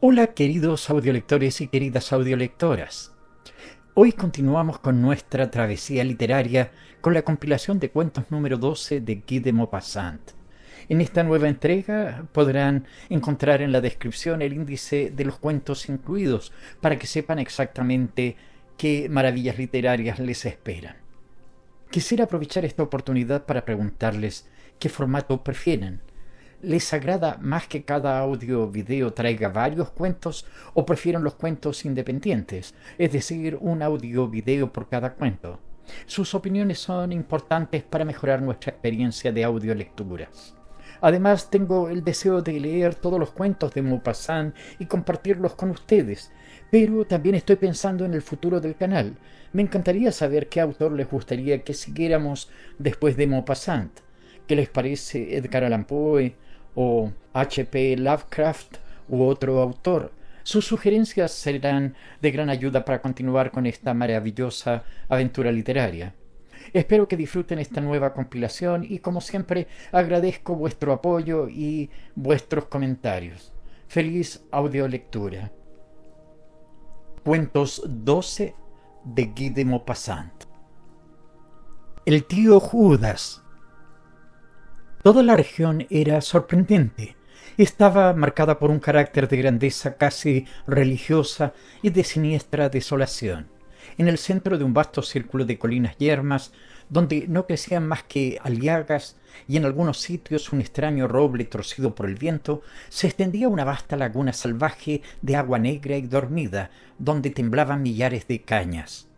Hola queridos audiolectores y queridas audiolectoras. Hoy continuamos con nuestra travesía literaria con la compilación de cuentos número 12 de Guy de Maupassant. En esta nueva entrega podrán encontrar en la descripción el índice de los cuentos incluidos para que sepan exactamente qué maravillas literarias les esperan. Quisiera aprovechar esta oportunidad para preguntarles qué formato prefieren. ¿Les agrada más que cada audio o video traiga varios cuentos o prefieren los cuentos independientes, es decir, un audio o video por cada cuento? Sus opiniones son importantes para mejorar nuestra experiencia de audiolecturas. Además, tengo el deseo de leer todos los cuentos de Maupassant y compartirlos con ustedes, pero también estoy pensando en el futuro del canal. Me encantaría saber qué autor les gustaría que siguiéramos después de Maupassant. ¿Qué les parece Edgar Allan Poe o H.P. Lovecraft u otro autor? Sus sugerencias serán de gran ayuda para continuar con esta maravillosa aventura literaria. Espero que disfruten esta nueva compilación y, como siempre, agradezco vuestro apoyo y vuestros comentarios. Feliz audiolectura. Cuentos 12 de Guy de Maupassant. El tío Judas. Toda la región era sorprendente. Estaba marcada por un carácter de grandeza casi religiosa y de siniestra desolación. En el centro de un vasto círculo de colinas yermas, donde no crecían más que aliagas y en algunos sitios un extraño roble torcido por el viento, se extendía una vasta laguna salvaje de agua negra y dormida, donde temblaban millares de cañas.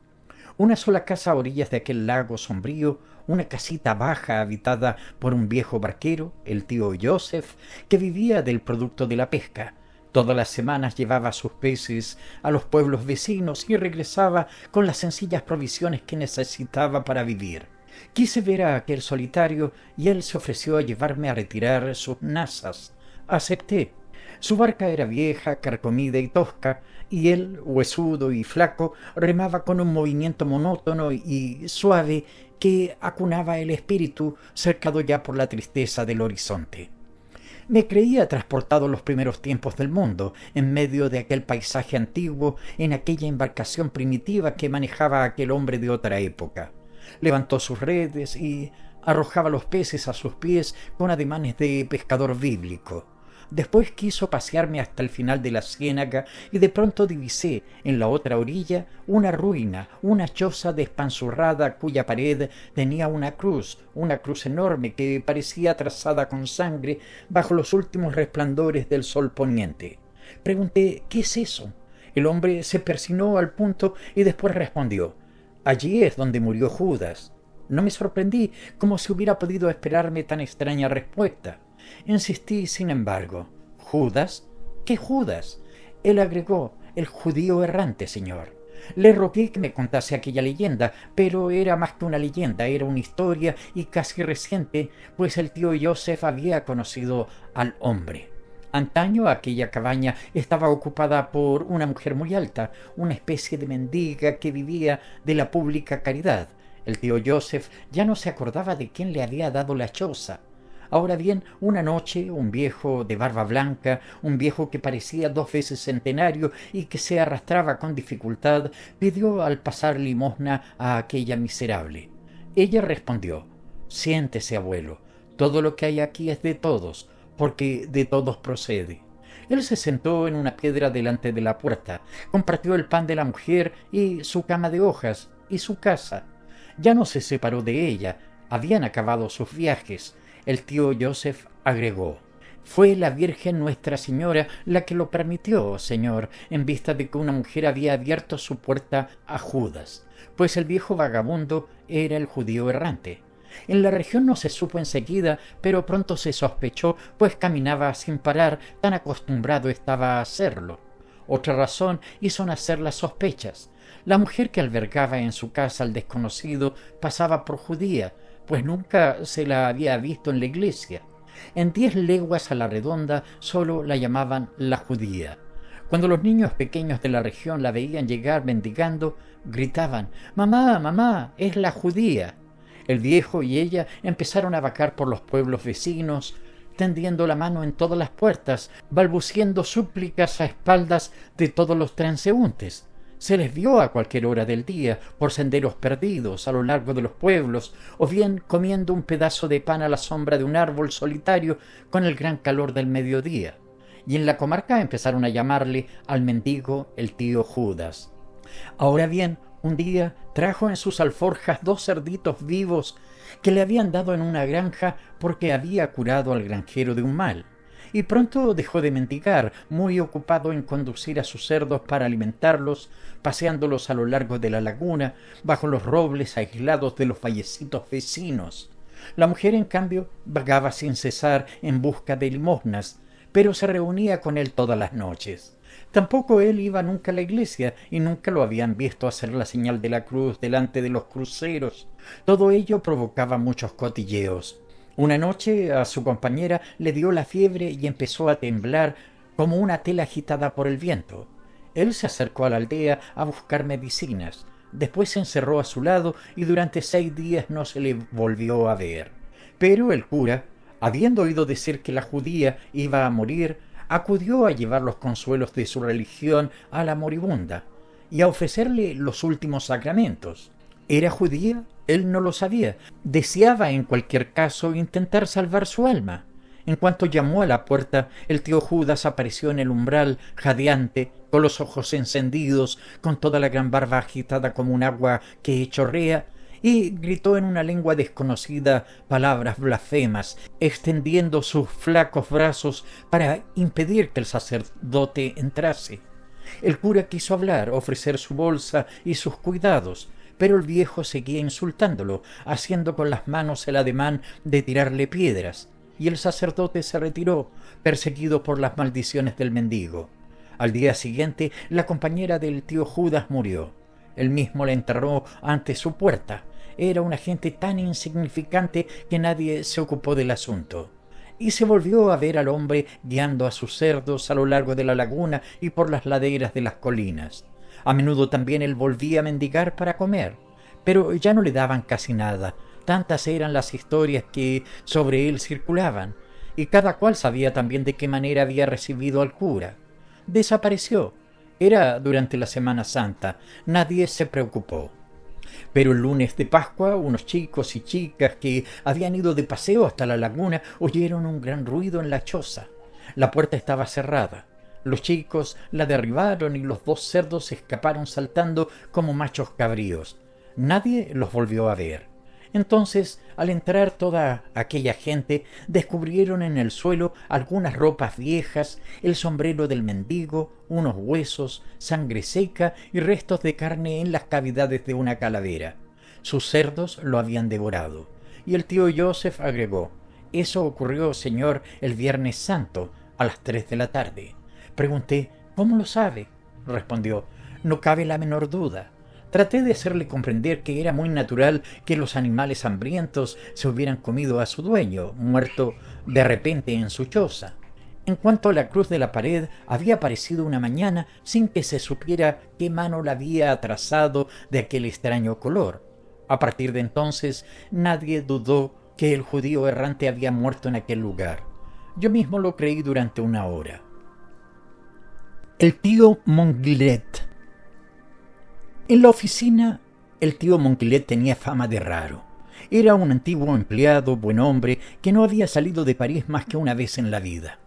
Una sola casa a orillas de aquel lago sombrío, una casita baja habitada por un viejo barquero, el tío Joseph, que vivía del producto de la pesca. Todas las semanas llevaba sus peces a los pueblos vecinos y regresaba con las sencillas provisiones que necesitaba para vivir. Quise ver a aquel solitario y él se ofreció a llevarme a retirar sus nazas. Acepté. Su barca era vieja, carcomida y tosca, y él, huesudo y flaco, remaba con un movimiento monótono y suave que acunaba el espíritu, cercado ya por la tristeza del horizonte. Me creía transportado a los primeros tiempos del mundo, en medio de aquel paisaje antiguo, en aquella embarcación primitiva que manejaba aquel hombre de otra época. Levantó sus redes y arrojaba los peces a sus pies con ademanes de pescador bíblico. Después quiso pasearme hasta el final de la ciénaga y de pronto divisé en la otra orilla una ruina, una choza despanzurrada cuya pared tenía una cruz enorme que parecía trazada con sangre bajo los últimos resplandores del sol poniente. Pregunté: ¿qué es eso? El hombre se persinó al punto y después respondió: allí es donde murió Judas. No me sorprendí, como si hubiera podido esperarme tan extraña respuesta. Insistí, sin embargo. ¿Judas? ¿Qué Judas? Él agregó: el judío errante, señor. Le rogué que me contase aquella leyenda, pero era más que una leyenda, era una historia y casi reciente, pues el tío Joseph había conocido al hombre. Antaño aquella cabaña estaba ocupada por una mujer muy alta, una especie de mendiga que vivía de la pública caridad. El tío Joseph ya no se acordaba de quién le había dado la choza. Ahora bien, una noche, un viejo de barba blanca, un viejo que parecía 2 veces centenario y que se arrastraba con dificultad, pidió al pasar limosna a aquella miserable. Ella respondió: siéntese, abuelo, todo lo que hay aquí es de todos, porque de todos procede. Él se sentó en una piedra delante de la puerta, compartió el pan de la mujer y su cama de hojas y su casa. Ya no se separó de ella, habían acabado sus viajes. El tío Joseph agregó: fue la Virgen Nuestra Señora la que lo permitió, señor, en vista de que una mujer había abierto su puerta a Judas, pues el viejo vagabundo era el judío errante. En la región no se supo enseguida, pero pronto se sospechó, pues caminaba sin parar, tan acostumbrado estaba a hacerlo. Otra razón hizo nacer las sospechas. La mujer que albergaba en su casa al desconocido pasaba por judía, pues nunca se la había visto en la iglesia. En 10 leguas a la redonda solo la llamaban la judía. Cuando los niños pequeños de la región la veían llegar mendigando, gritaban: «¡Mamá, mamá, es la judía!». El viejo y ella empezaron a vagar por los pueblos vecinos, tendiendo la mano en todas las puertas, balbuciendo súplicas a espaldas de todos los transeúntes. Se les vio a cualquier hora del día, por senderos perdidos, a lo largo de los pueblos, o bien comiendo un pedazo de pan a la sombra de un árbol solitario con el gran calor del mediodía. Y en la comarca empezaron a llamarle al mendigo el tío Judas. Ahora bien, un día trajo en sus alforjas 2 cerditos vivos que le habían dado en una granja porque había curado al granjero de un mal. Y pronto dejó de mendigar, muy ocupado en conducir a sus cerdos para alimentarlos, paseándolos a lo largo de la laguna, bajo los robles aislados de los vallecitos vecinos. La mujer, en cambio, vagaba sin cesar en busca de limosnas, pero se reunía con él todas las noches. Tampoco él iba nunca a la iglesia y nunca lo habían visto hacer la señal de la cruz delante de los cruceros. Todo ello provocaba muchos cotilleos. Una noche a su compañera le dio la fiebre y empezó a temblar como una tela agitada por el viento. Él se acercó a la aldea a buscar medicinas. Después se encerró a su lado y durante 6 días no se le volvió a ver. Pero el cura, habiendo oído decir que la judía iba a morir, acudió a llevar los consuelos de su religión a la moribunda y a ofrecerle los últimos sacramentos. ¿Era judía? Él no lo sabía. Deseaba en cualquier caso intentar salvar su alma. En cuanto llamó a la puerta, el tío Judas apareció en el umbral, jadeante, con los ojos encendidos, con toda la gran barba agitada como un agua que chorrea, y gritó en una lengua desconocida palabras blasfemas, extendiendo sus flacos brazos para impedir que el sacerdote entrase. El cura quiso hablar, ofrecer su bolsa y sus cuidados, pero el viejo seguía insultándolo, haciendo con las manos el ademán de tirarle piedras, y el sacerdote se retiró, perseguido por las maldiciones del mendigo. Al día siguiente, la compañera del tío Judas murió. Él mismo la enterró ante su puerta. Era una gente tan insignificante que nadie se ocupó del asunto. Y se volvió a ver al hombre guiando a sus cerdos a lo largo de la laguna y por las laderas de las colinas. A menudo también él volvía a mendigar para comer, pero ya no le daban casi nada. Tantas eran las historias que sobre él circulaban, y cada cual sabía también de qué manera había recibido al cura. Desapareció. Era durante la Semana Santa. Nadie se preocupó. Pero el lunes de Pascua, unos chicos y chicas que habían ido de paseo hasta la laguna oyeron un gran ruido en la choza. La puerta estaba cerrada. Los chicos la derribaron y los 2 cerdos escaparon saltando como machos cabríos. Nadie los volvió a ver. Entonces, al entrar toda aquella gente, descubrieron en el suelo algunas ropas viejas, el sombrero del mendigo, unos huesos, sangre seca y restos de carne en las cavidades de una calavera. Sus cerdos lo habían devorado. Y el tío Joseph agregó: «Eso ocurrió, señor, el Viernes Santo, a las 3 de la tarde». Pregunté: «¿Cómo lo sabe?». Respondió: «No cabe la menor duda». Traté de hacerle comprender que era muy natural que los animales hambrientos se hubieran comido a su dueño, muerto de repente en su choza. En cuanto a la cruz de la pared, había aparecido una mañana sin que se supiera qué mano la había trazado de aquel extraño color. A partir de entonces, nadie dudó que el judío errante había muerto en aquel lugar. Yo mismo lo creí durante 1 hora. El tío Monguilet. En la oficina, el tío Monguilet tenía fama de raro. Era un antiguo empleado, buen hombre, que no había salido de París más que una vez en la vida.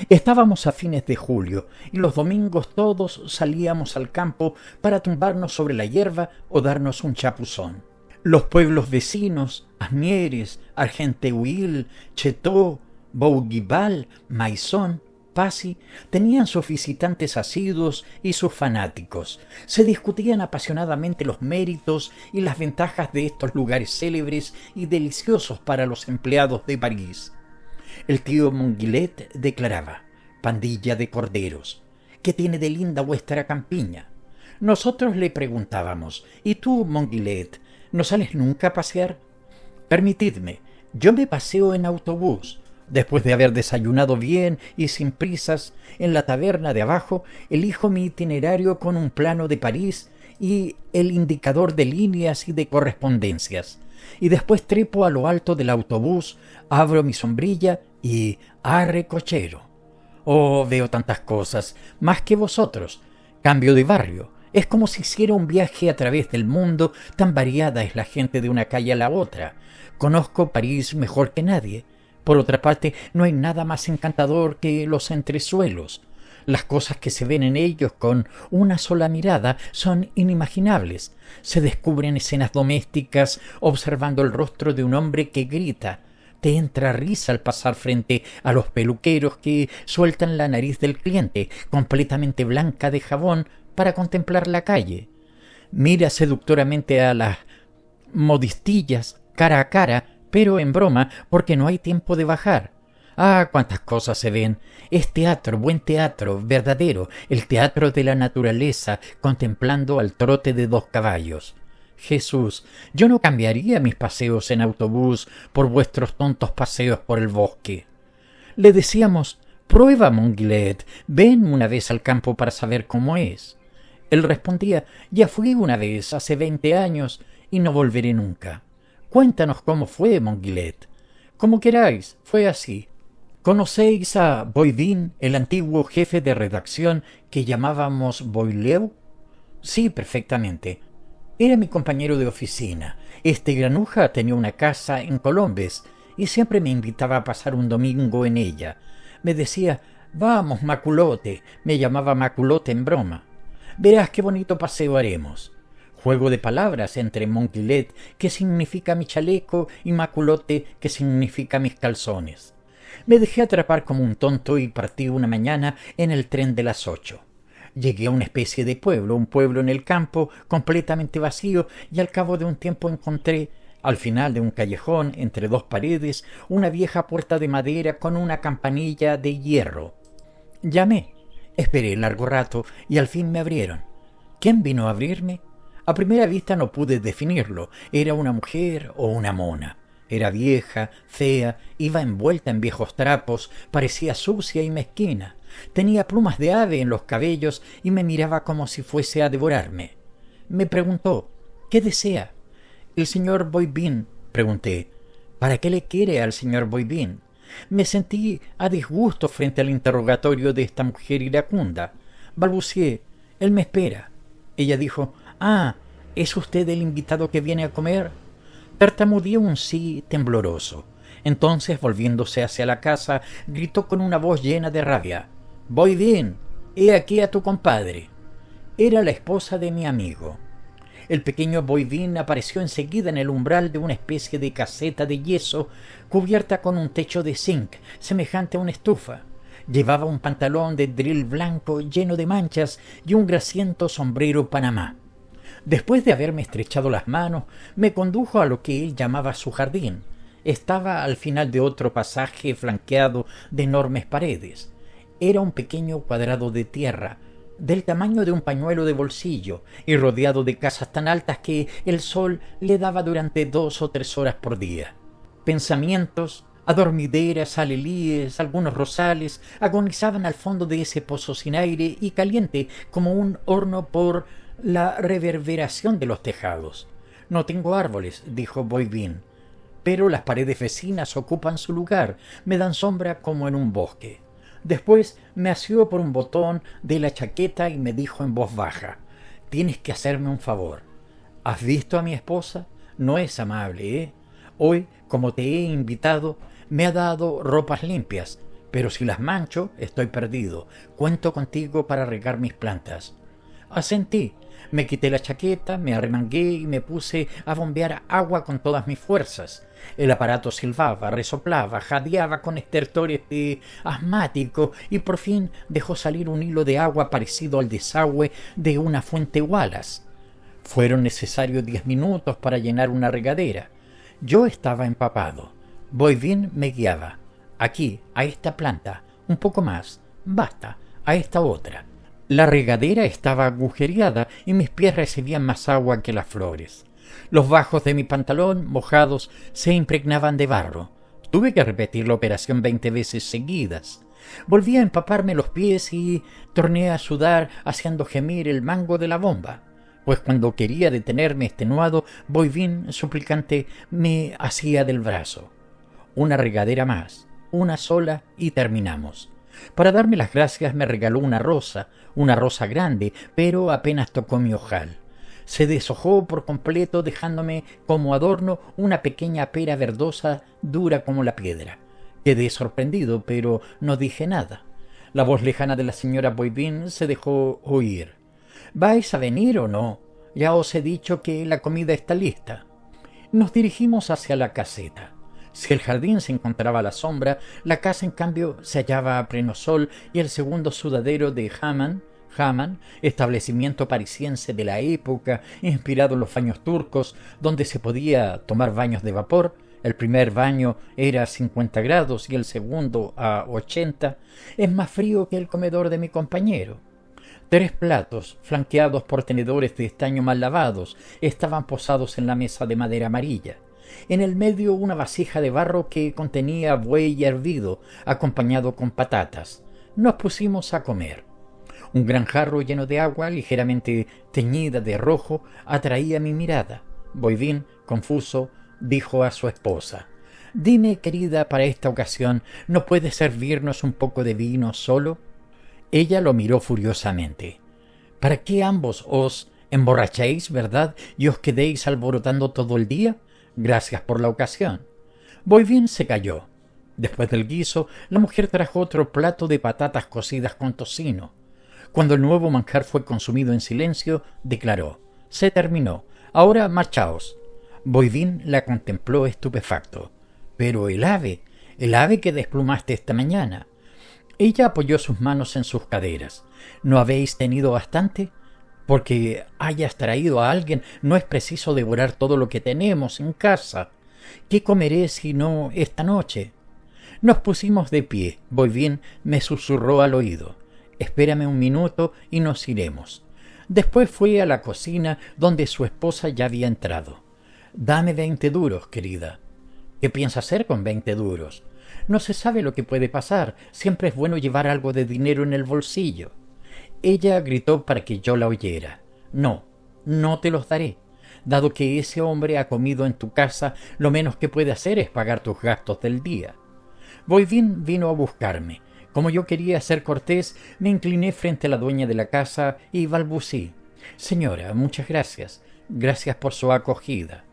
Estábamos a fines de julio, y los domingos todos salíamos al campo para tumbarnos sobre la hierba o darnos un chapuzón. Los pueblos vecinos, Asnieres, Argenteuil, Cheteau, Bougival, Maisón, Passy, tenían sus visitantes asiduos y sus fanáticos. Se discutían apasionadamente los méritos y las ventajas de estos lugares célebres y deliciosos para los empleados de París. El tío Monguilet declaraba: «Pandilla de corderos, ¿qué tiene de linda vuestra campiña?». Nosotros le preguntábamos: «¿Y tú, Monguilet, no sales nunca a pasear?». «Permitidme, yo me paseo en autobús». Después de haber desayunado bien y sin prisas, en la taberna de abajo, elijo mi itinerario con un plano de París y el indicador de líneas y de correspondencias. Y después trepo a lo alto del autobús, abro mi sombrilla y arre cochero. Oh, veo tantas cosas, más que vosotros. Cambio de barrio. Es como si hiciera un viaje a través del mundo, tan variada es la gente de una calle a la otra. Conozco París mejor que nadie. Por otra parte, no hay nada más encantador que los entresuelos. Las cosas que se ven en ellos con una sola mirada son inimaginables. Se descubren escenas domésticas observando el rostro de un hombre que grita. Te entra risa al pasar frente a los peluqueros que sueltan la nariz del cliente, completamente blanca de jabón, para contemplar la calle. Mira seductoramente a las modistillas cara a cara, pero en broma, porque no hay tiempo de bajar. Ah, cuántas cosas se ven. Es teatro, buen teatro, verdadero, el teatro de la naturaleza, contemplando al trote de 2 caballos. Jesús, yo no cambiaría mis paseos en autobús por vuestros tontos paseos por el bosque. Le decíamos, prueba, Monguilet, ven una vez al campo para saber cómo es. Él respondía, ya fui una vez, hace 20 años, y no volveré nunca. Cuéntanos cómo fue, Monguilet. Como queráis, fue así. ¿Conocéis a Boivin, el antiguo jefe de redacción que llamábamos Boileau? Sí, perfectamente. Era mi compañero de oficina. Este granuja tenía una casa en Colombes y siempre me invitaba a pasar un domingo en ella. Me decía, vamos, Maculote. Me llamaba Maculote en broma. Verás qué bonito paseo haremos. Juego de palabras entre Monguilet, que significa mi chaleco, y Maculote, que significa mis calzones. Me dejé atrapar como un tonto y partí una mañana en el tren de las 8. Llegué a una especie de pueblo, un pueblo en el campo, completamente vacío, y al cabo de un tiempo encontré, al final de un callejón, entre 2 paredes, una vieja puerta de madera con una campanilla de hierro. Llamé, esperé largo rato, y al fin me abrieron. ¿Quién vino a abrirme? A primera vista no pude definirlo. ¿Era una mujer o una mona? Era vieja, fea, iba envuelta en viejos trapos, parecía sucia y mezquina. Tenía plumas de ave en los cabellos y me miraba como si fuese a devorarme. Me preguntó, ¿qué desea? El señor Boivin, pregunté. ¿Para qué le quiere al señor Boivin? Me sentí a disgusto frente al interrogatorio de esta mujer iracunda. Balbucié, él me espera. Ella dijo, ah, ¿es usted el invitado que viene a comer? Tartamudeó un sí tembloroso. Entonces, volviéndose hacia la casa, gritó con una voz llena de rabia. «Voy bien, he aquí a tu compadre». Era la esposa de mi amigo. El pequeño Boivin apareció enseguida en el umbral de una especie de caseta de yeso cubierta con un techo de zinc, semejante a una estufa. Llevaba un pantalón de dril blanco lleno de manchas y un grasiento sombrero panamá. Después de haberme estrechado las manos, me condujo a lo que él llamaba su jardín. Estaba al final de otro pasaje flanqueado de enormes paredes. Era un pequeño cuadrado de tierra, del tamaño de un pañuelo de bolsillo, y rodeado de casas tan altas que el sol le daba durante 2 o 3 horas por día. Pensamientos, adormideras, alelíes, algunos rosales, agonizaban al fondo de ese pozo sin aire y caliente como un horno por la reverberación de los tejados. «No tengo árboles», dijo Boivin, «pero las paredes vecinas ocupan su lugar, me dan sombra como en un bosque». Después me asió por un botón de la chaqueta y me dijo en voz baja, «Tienes que hacerme un favor. ¿Has visto a mi esposa? No es amable, ¿eh? Hoy, como te he invitado, me ha dado ropas limpias, pero si las mancho, estoy perdido. Cuento contigo para regar mis plantas». Asentí. Me quité la chaqueta, me arremangué y me puse a bombear agua con todas mis fuerzas. El aparato silbaba, resoplaba, jadeaba con estertores de asmático y por fin dejó salir un hilo de agua parecido al desagüe de una fuente Wallace. Fueron necesarios 10 minutos para llenar una regadera. Yo estaba empapado. Boivin me guiaba. Aquí, a esta planta, un poco más, basta, a esta otra. La regadera estaba agujereada y mis pies recibían más agua que las flores. Los bajos de mi pantalón, mojados, se impregnaban de barro. Tuve que repetir la operación 20 veces seguidas. Volví a empaparme los pies y torné a sudar, haciendo gemir el mango de la bomba. Pues cuando quería detenerme extenuado, Boivin, suplicante, me asía del brazo. Una regadera más, una sola y terminamos. Para darme las gracias me regaló una rosa grande, pero apenas tocó mi ojal. Se deshojó por completo, dejándome como adorno una pequeña pera verdosa, dura como la piedra. Quedé sorprendido, pero no dije nada. La voz lejana de la señora Boivin se dejó oír. ¿Vais a venir o no? Ya os he dicho que la comida está lista. Nos dirigimos hacia la caseta. Si el jardín se encontraba a la sombra, la casa en cambio se hallaba a pleno sol y el segundo sudadero de Hammam, establecimiento parisiense de la época, inspirado en los baños turcos, donde se podía tomar baños de vapor. El primer baño era a 50 grados y el segundo a 80. Es más frío que el comedor de mi compañero. 3 platos, flanqueados por tenedores de estaño mal lavados, estaban posados en la mesa de madera amarilla. En el medio una vasija de barro que contenía buey hervido, acompañado con patatas. Nos pusimos a comer. Un gran jarro lleno de agua, ligeramente teñida de rojo, atraía mi mirada. Boivin, confuso, dijo a su esposa: «Dime, querida, para esta ocasión, ¿no puedes servirnos un poco de vino solo?» Ella lo miró furiosamente. «¿Para qué ambos os emborrachéis, verdad, y os quedéis alborotando todo el día? Gracias por la ocasión». Boivin se calló. Después del guiso, la mujer trajo otro plato de patatas cocidas con tocino. Cuando el nuevo manjar fue consumido en silencio, declaró: «Se terminó. Ahora marchaos». Boivin la contempló estupefacto. «Pero el ave que desplumaste esta mañana». Ella apoyó sus manos en sus caderas. «¿No habéis tenido bastante? Porque hayas traído a alguien, no es preciso devorar todo lo que tenemos en casa. ¿Qué comeré si no esta noche?» Nos pusimos de pie. Boivin me susurró al oído: «Espérame un minuto y nos iremos». Después fue a la cocina, donde su esposa ya había entrado. «Dame 20 duros, querida». «¿Qué piensa hacer con 20 duros?» «No se sabe lo que puede pasar. Siempre es bueno llevar algo de dinero en el bolsillo». Ella gritó para que yo la oyera: «No, no te los daré. Dado que ese hombre ha comido en tu casa, lo menos que puede hacer es pagar tus gastos del día». Boivin vino a buscarme. Como yo quería ser cortés, me incliné frente a la dueña de la casa y balbucí: «Señora, muchas gracias. Gracias por su acogida».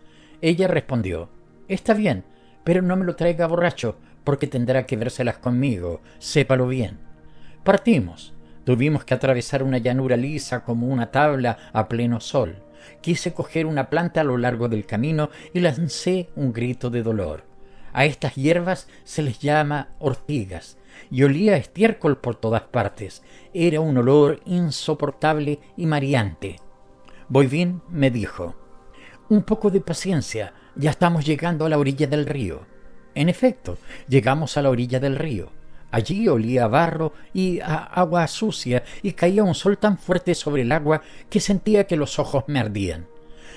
Ella respondió: «Está bien, pero no me lo traiga borracho, porque tendrá que vérselas conmigo, sépalo bien». Partimos. Tuvimos que atravesar una llanura lisa como una tabla a pleno sol. Quise coger una planta a lo largo del camino y lancé un grito de dolor. A estas hierbas se les llama ortigas, y olía a estiércol por todas partes. Era un olor insoportable y mareante. Boivin me dijo: «Un poco de paciencia, ya estamos llegando a la orilla del río». En efecto, llegamos a la orilla del río. Allí olía a barro y a agua sucia, y caía un sol tan fuerte sobre el agua que sentía que los ojos me ardían.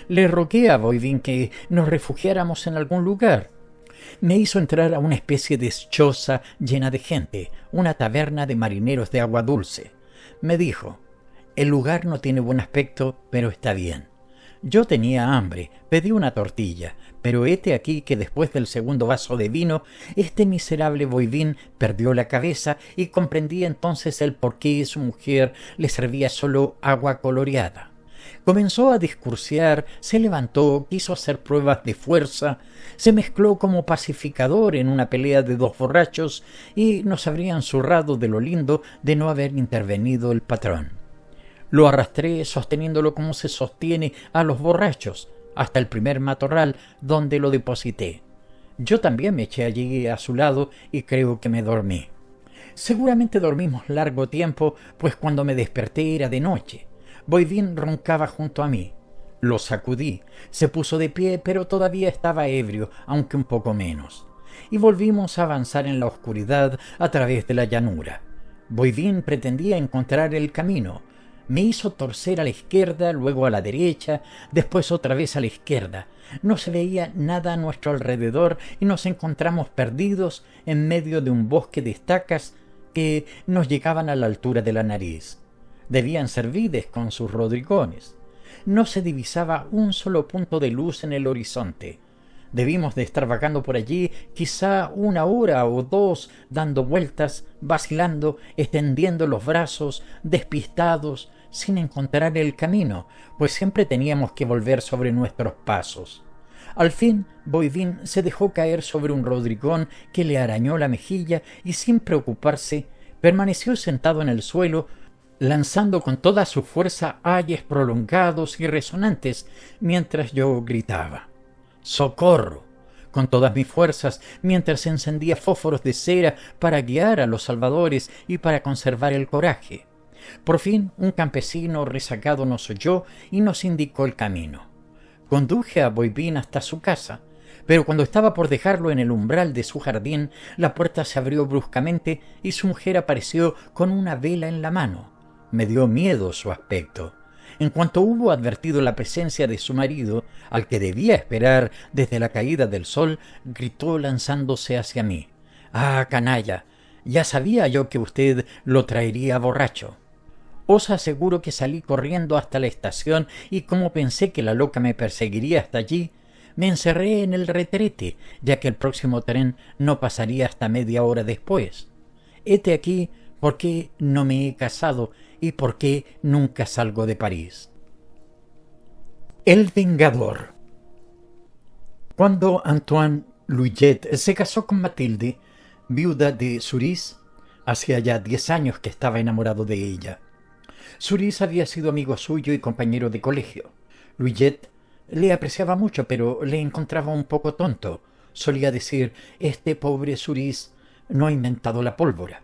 Le rogué a Boivin que nos refugiáramos en algún lugar. Me hizo entrar a una especie de choza llena de gente, una taberna de marineros de agua dulce. Me dijo: «El lugar no tiene buen aspecto, pero está bien». Yo tenía hambre, pedí una tortilla, pero hete aquí que después del segundo vaso de vino, este miserable Boivin perdió la cabeza y comprendí entonces el por qué su mujer le servía solo agua coloreada. Comenzó a discursiar, se levantó, quiso hacer pruebas de fuerza, se mezcló como pacificador en una pelea de 2 borrachos y nos habrían zurrado de lo lindo de no haber intervenido el patrón. Lo arrastré sosteniéndolo como se sostiene a los borrachos, hasta el primer matorral, donde lo deposité. Yo también me eché allí a su lado y creo que me dormí. Seguramente dormimos largo tiempo, pues cuando me desperté era de noche. Boivin roncaba junto a mí. Lo sacudí, se puso de pie, pero todavía estaba ebrio, aunque un poco menos. Y volvimos a avanzar en la oscuridad a través de la llanura. Boivin pretendía encontrar el camino. Me hizo torcer a la izquierda, luego a la derecha, después otra vez a la izquierda. No se veía nada a nuestro alrededor y nos encontramos perdidos en medio de un bosque de estacas que nos llegaban a la altura de la nariz. Debían ser vides con sus rodrigones. No se divisaba un solo punto de luz en el horizonte. Debimos de estar vagando por allí quizá 1 hora o 2, dando vueltas, vacilando, extendiendo los brazos, despistados, sin encontrar el camino, pues siempre teníamos que volver sobre nuestros pasos. Al fin, Boivin se dejó caer sobre un rodrigón que le arañó la mejilla y, sin preocuparse, permaneció sentado en el suelo, lanzando con toda su fuerza ayes prolongados y resonantes, mientras yo gritaba «¡Socorro!» con todas mis fuerzas, mientras encendía fósforos de cera para guiar a los salvadores y para conservar el coraje. Por fin un campesino rezagado nos oyó y nos indicó el camino. Conduje a Boivin hasta su casa, pero cuando estaba por dejarlo en el umbral de su jardín, la puerta se abrió bruscamente y su mujer apareció con una vela en la mano. Me dio miedo su aspecto. En cuanto hubo advertido la presencia de su marido, al que debía esperar desde la caída del sol, gritó lanzándose hacia mí: «¡Ah, canalla! Ya sabía yo que usted lo traería borracho». Os aseguro que salí corriendo hasta la estación y, como pensé que la loca me perseguiría hasta allí, me encerré en el retrete, ya que el próximo tren no pasaría hasta media hora después. Hete aquí por qué no me he casado y por qué nunca salgo de París. El Vengador. Cuando Antoine Louillet se casó con Mathilde, viuda de Suris, hacía ya 10 años que estaba enamorado de ella. Suris había sido amigo suyo y compañero de colegio. Louillet le apreciaba mucho, pero le encontraba un poco tonto. Solía decir: «Este pobre Suris no ha inventado la pólvora».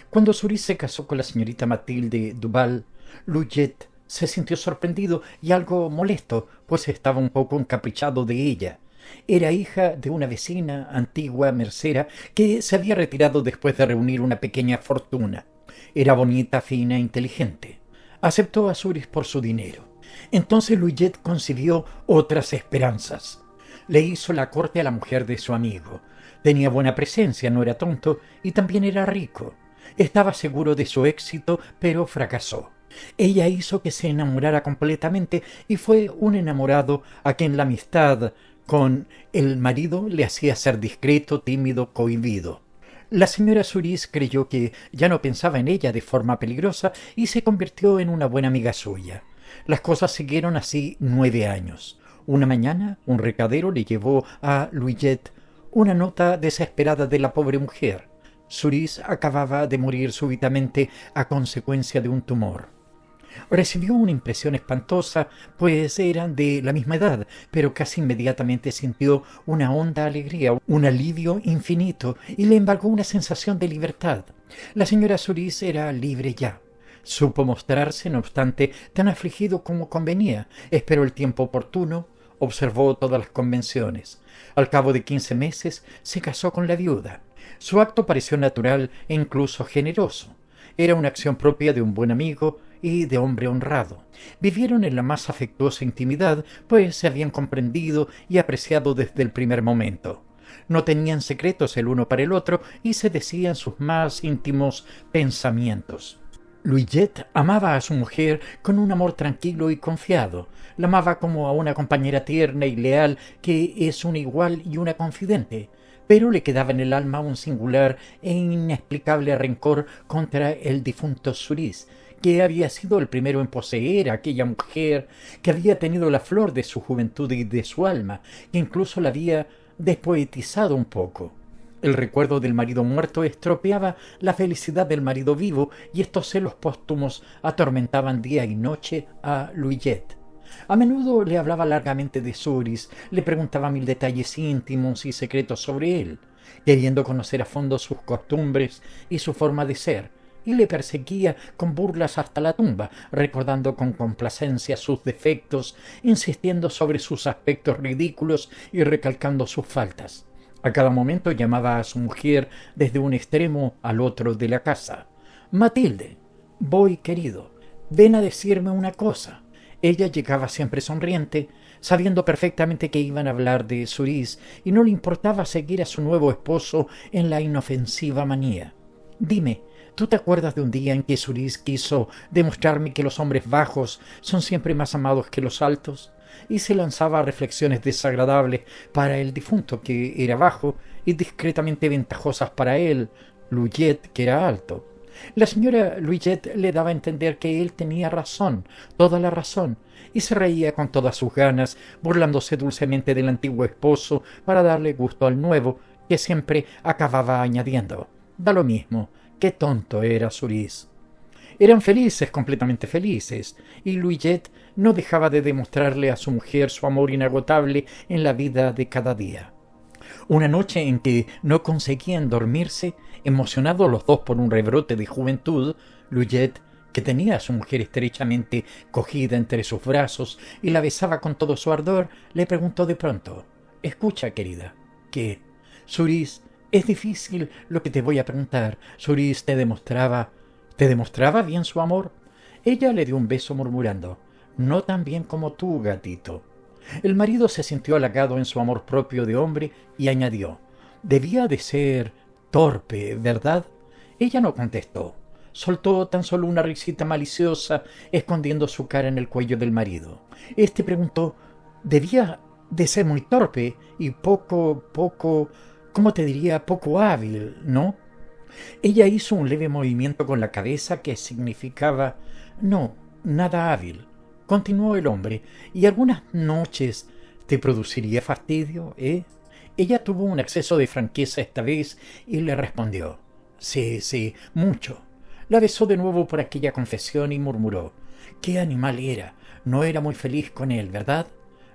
Cuando Suris se casó con la señorita Mathilde Duval, Louillet se sintió sorprendido y algo molesto, pues estaba un poco encaprichado de ella. Era hija de una vecina, antigua mercera, que se había retirado después de reunir una pequeña fortuna. Era bonita, fina e inteligente. Aceptó a Suris por su dinero. Entonces Louillet concibió otras esperanzas. Le hizo la corte a la mujer de su amigo. Tenía buena presencia, no era tonto y también era rico. Estaba seguro de su éxito, pero fracasó. Ella hizo que se enamorara completamente y fue un enamorado a quien la amistad con el marido le hacía ser discreto, tímido, cohibido. La señora Suris creyó que ya no pensaba en ella de forma peligrosa y se convirtió en una buena amiga suya. Las cosas siguieron así 9 años. Una mañana un recadero le llevó a Louillet una nota desesperada de la pobre mujer. Suris acababa de morir súbitamente a consecuencia de un tumor. Recibió una impresión espantosa, pues eran de la misma edad, pero casi inmediatamente sintió una honda alegría, un alivio infinito, y le embargó una sensación de libertad. La señora Suris era libre ya. Supo mostrarse, no obstante, tan afligido como convenía. Esperó el tiempo oportuno, observó todas las convenciones. Al cabo de 15 meses se casó con la viuda. Su acto pareció natural e incluso generoso. Era una acción propia de un buen amigo y de hombre honrado. Vivieron en la más afectuosa intimidad, pues se habían comprendido y apreciado desde el primer momento. No tenían secretos el uno para el otro y se decían sus más íntimos pensamientos. Louillet amaba a su mujer con un amor tranquilo y confiado. La amaba como a una compañera tierna y leal que es una igual y una confidente. Pero le quedaba en el alma un singular e inexplicable rencor contra el difunto Suris, que había sido el primero en poseer a aquella mujer, que había tenido la flor de su juventud y de su alma, que incluso la había despoetizado un poco. El recuerdo del marido muerto estropeaba la felicidad del marido vivo, y estos celos póstumos atormentaban día y noche a Louillet. A menudo le hablaba largamente de Suris, le preguntaba 1000 detalles íntimos y secretos sobre él, queriendo conocer a fondo sus costumbres y su forma de ser, y le perseguía con burlas hasta la tumba, recordando con complacencia sus defectos, insistiendo sobre sus aspectos ridículos y recalcando sus faltas. A cada momento llamaba a su mujer desde un extremo al otro de la casa. «Mathilde, voy, querido, ven a decirme una cosa». Ella llegaba siempre sonriente, sabiendo perfectamente que iban a hablar de Suris, y no le importaba seguir a su nuevo esposo en la inofensiva manía. «Dime, ¿tú te acuerdas de un día en que Suris quiso demostrarme que los hombres bajos son siempre más amados que los altos? y se lanzaba a reflexiones desagradables para el difunto, que era bajo, y discretamente ventajosas para él, Louillet, que era alto. La señora Louillet le daba a entender que él tenía razón, toda la razón, y se reía con todas sus ganas, burlándose dulcemente del antiguo esposo para darle gusto al nuevo, que siempre acababa añadiendo: da lo mismo, qué tonto era Suris. Eran felices, completamente felices, y Louillet no dejaba de demostrarle a su mujer su amor inagotable en la vida de cada día. Una noche en que no conseguían dormirse, emocionados los dos por un rebrote de juventud, Louillet, que tenía a su mujer estrechamente cogida entre sus brazos y la besaba con todo su ardor, le preguntó de pronto: escucha, querida. ¿Qué? Suris, es difícil lo que te voy a preguntar. Suris ¿te demostraba bien su amor? Ella le dio un beso murmurando: no tan bien como tú, gatito. El marido se sintió halagado en su amor propio de hombre y añadió: debía de ser torpe, ¿verdad? Ella no contestó. Soltó tan solo una risita maliciosa, escondiendo su cara en el cuello del marido. Este preguntó: debía de ser muy torpe y ¿cómo te diría? Poco hábil, ¿no? Ella hizo un leve movimiento con la cabeza que significaba: no, nada hábil. Continuó el hombre: y algunas noches te produciría fastidio, ¿eh? Ella tuvo un acceso de franqueza esta vez y le respondió: sí, mucho. La besó de nuevo por aquella confesión y murmuró: ¿qué animal era? No era muy feliz con él, ¿verdad?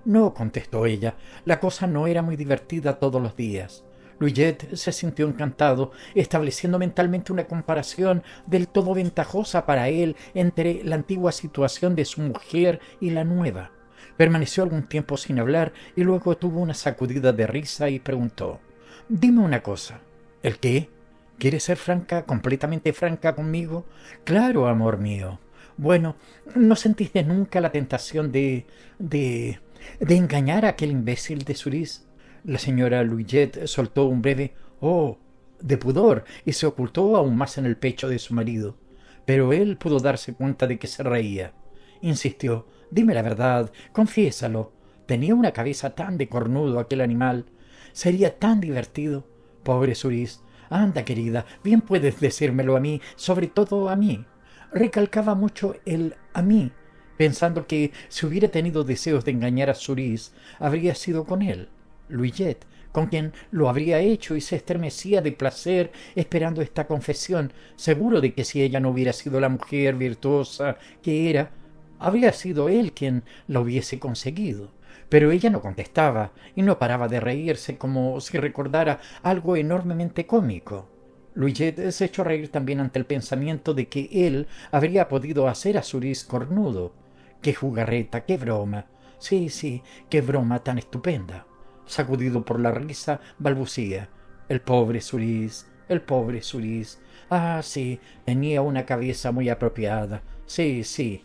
No, contestó ella, la cosa no era muy divertida todos los días. Louillet se sintió encantado, estableciendo mentalmente una comparación del todo ventajosa para él entre la antigua situación de su mujer y la nueva. Permaneció algún tiempo sin hablar y luego tuvo una sacudida de risa y preguntó: dime una cosa. ¿El qué? ¿Quieres ser franca, completamente franca conmigo? Claro, amor mío. Bueno, ¿no sentiste nunca la tentación de engañar a aquel imbécil de Suris? La señora Louillet soltó un breve «oh» de pudor y se ocultó aún más en el pecho de su marido. Pero él pudo darse cuenta de que se reía. Insistió: dime la verdad, confiésalo. Tenía una cabeza tan de cornudo aquel animal. Sería tan divertido. Pobre Suris. Anda, querida, bien puedes decírmelo a mí, sobre todo a mí. Recalcaba mucho el a mí, pensando que si hubiera tenido deseos de engañar a Suris, habría sido con él, Louillet, con quien lo habría hecho, y se estremecía de placer esperando esta confesión, seguro de que si ella no hubiera sido la mujer virtuosa que era, habría sido él quien la hubiese conseguido. Pero ella no contestaba y no paraba de reírse, como si recordara algo enormemente cómico. Louillet se echó a reír también ante el pensamiento de que él habría podido hacer a Suris cornudo. ¡Qué jugarreta, qué broma! Sí, qué broma tan estupenda. Sacudido por la risa, balbucía: el pobre Suris, el pobre Suris. Ah, sí, tenía una cabeza muy apropiada. Sí.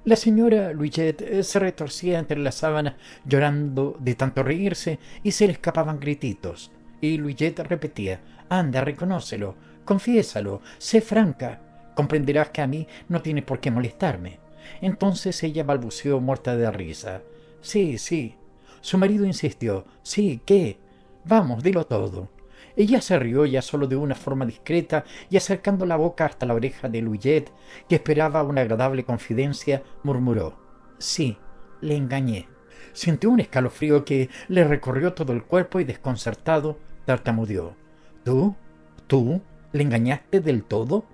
La señora Louillet se retorcía entre las sábanas llorando de tanto reírse y se le escapaban grititos. Y Louillet repetía: anda, reconócelo, confiésalo, sé franca. Comprenderás que a mí no tiene por qué molestarme. Entonces ella balbuceó muerta de risa: sí. Su marido insistió: sí, ¿qué? Vamos, dilo todo. Ella se rió ya solo de una forma discreta y acercando la boca hasta la oreja de Louillet, que esperaba una agradable confidencia, murmuró: sí, le engañé. Sintió un escalofrío que le recorrió todo el cuerpo y desconcertado tartamudeó: ¿Tú? ¿Le engañaste del todo?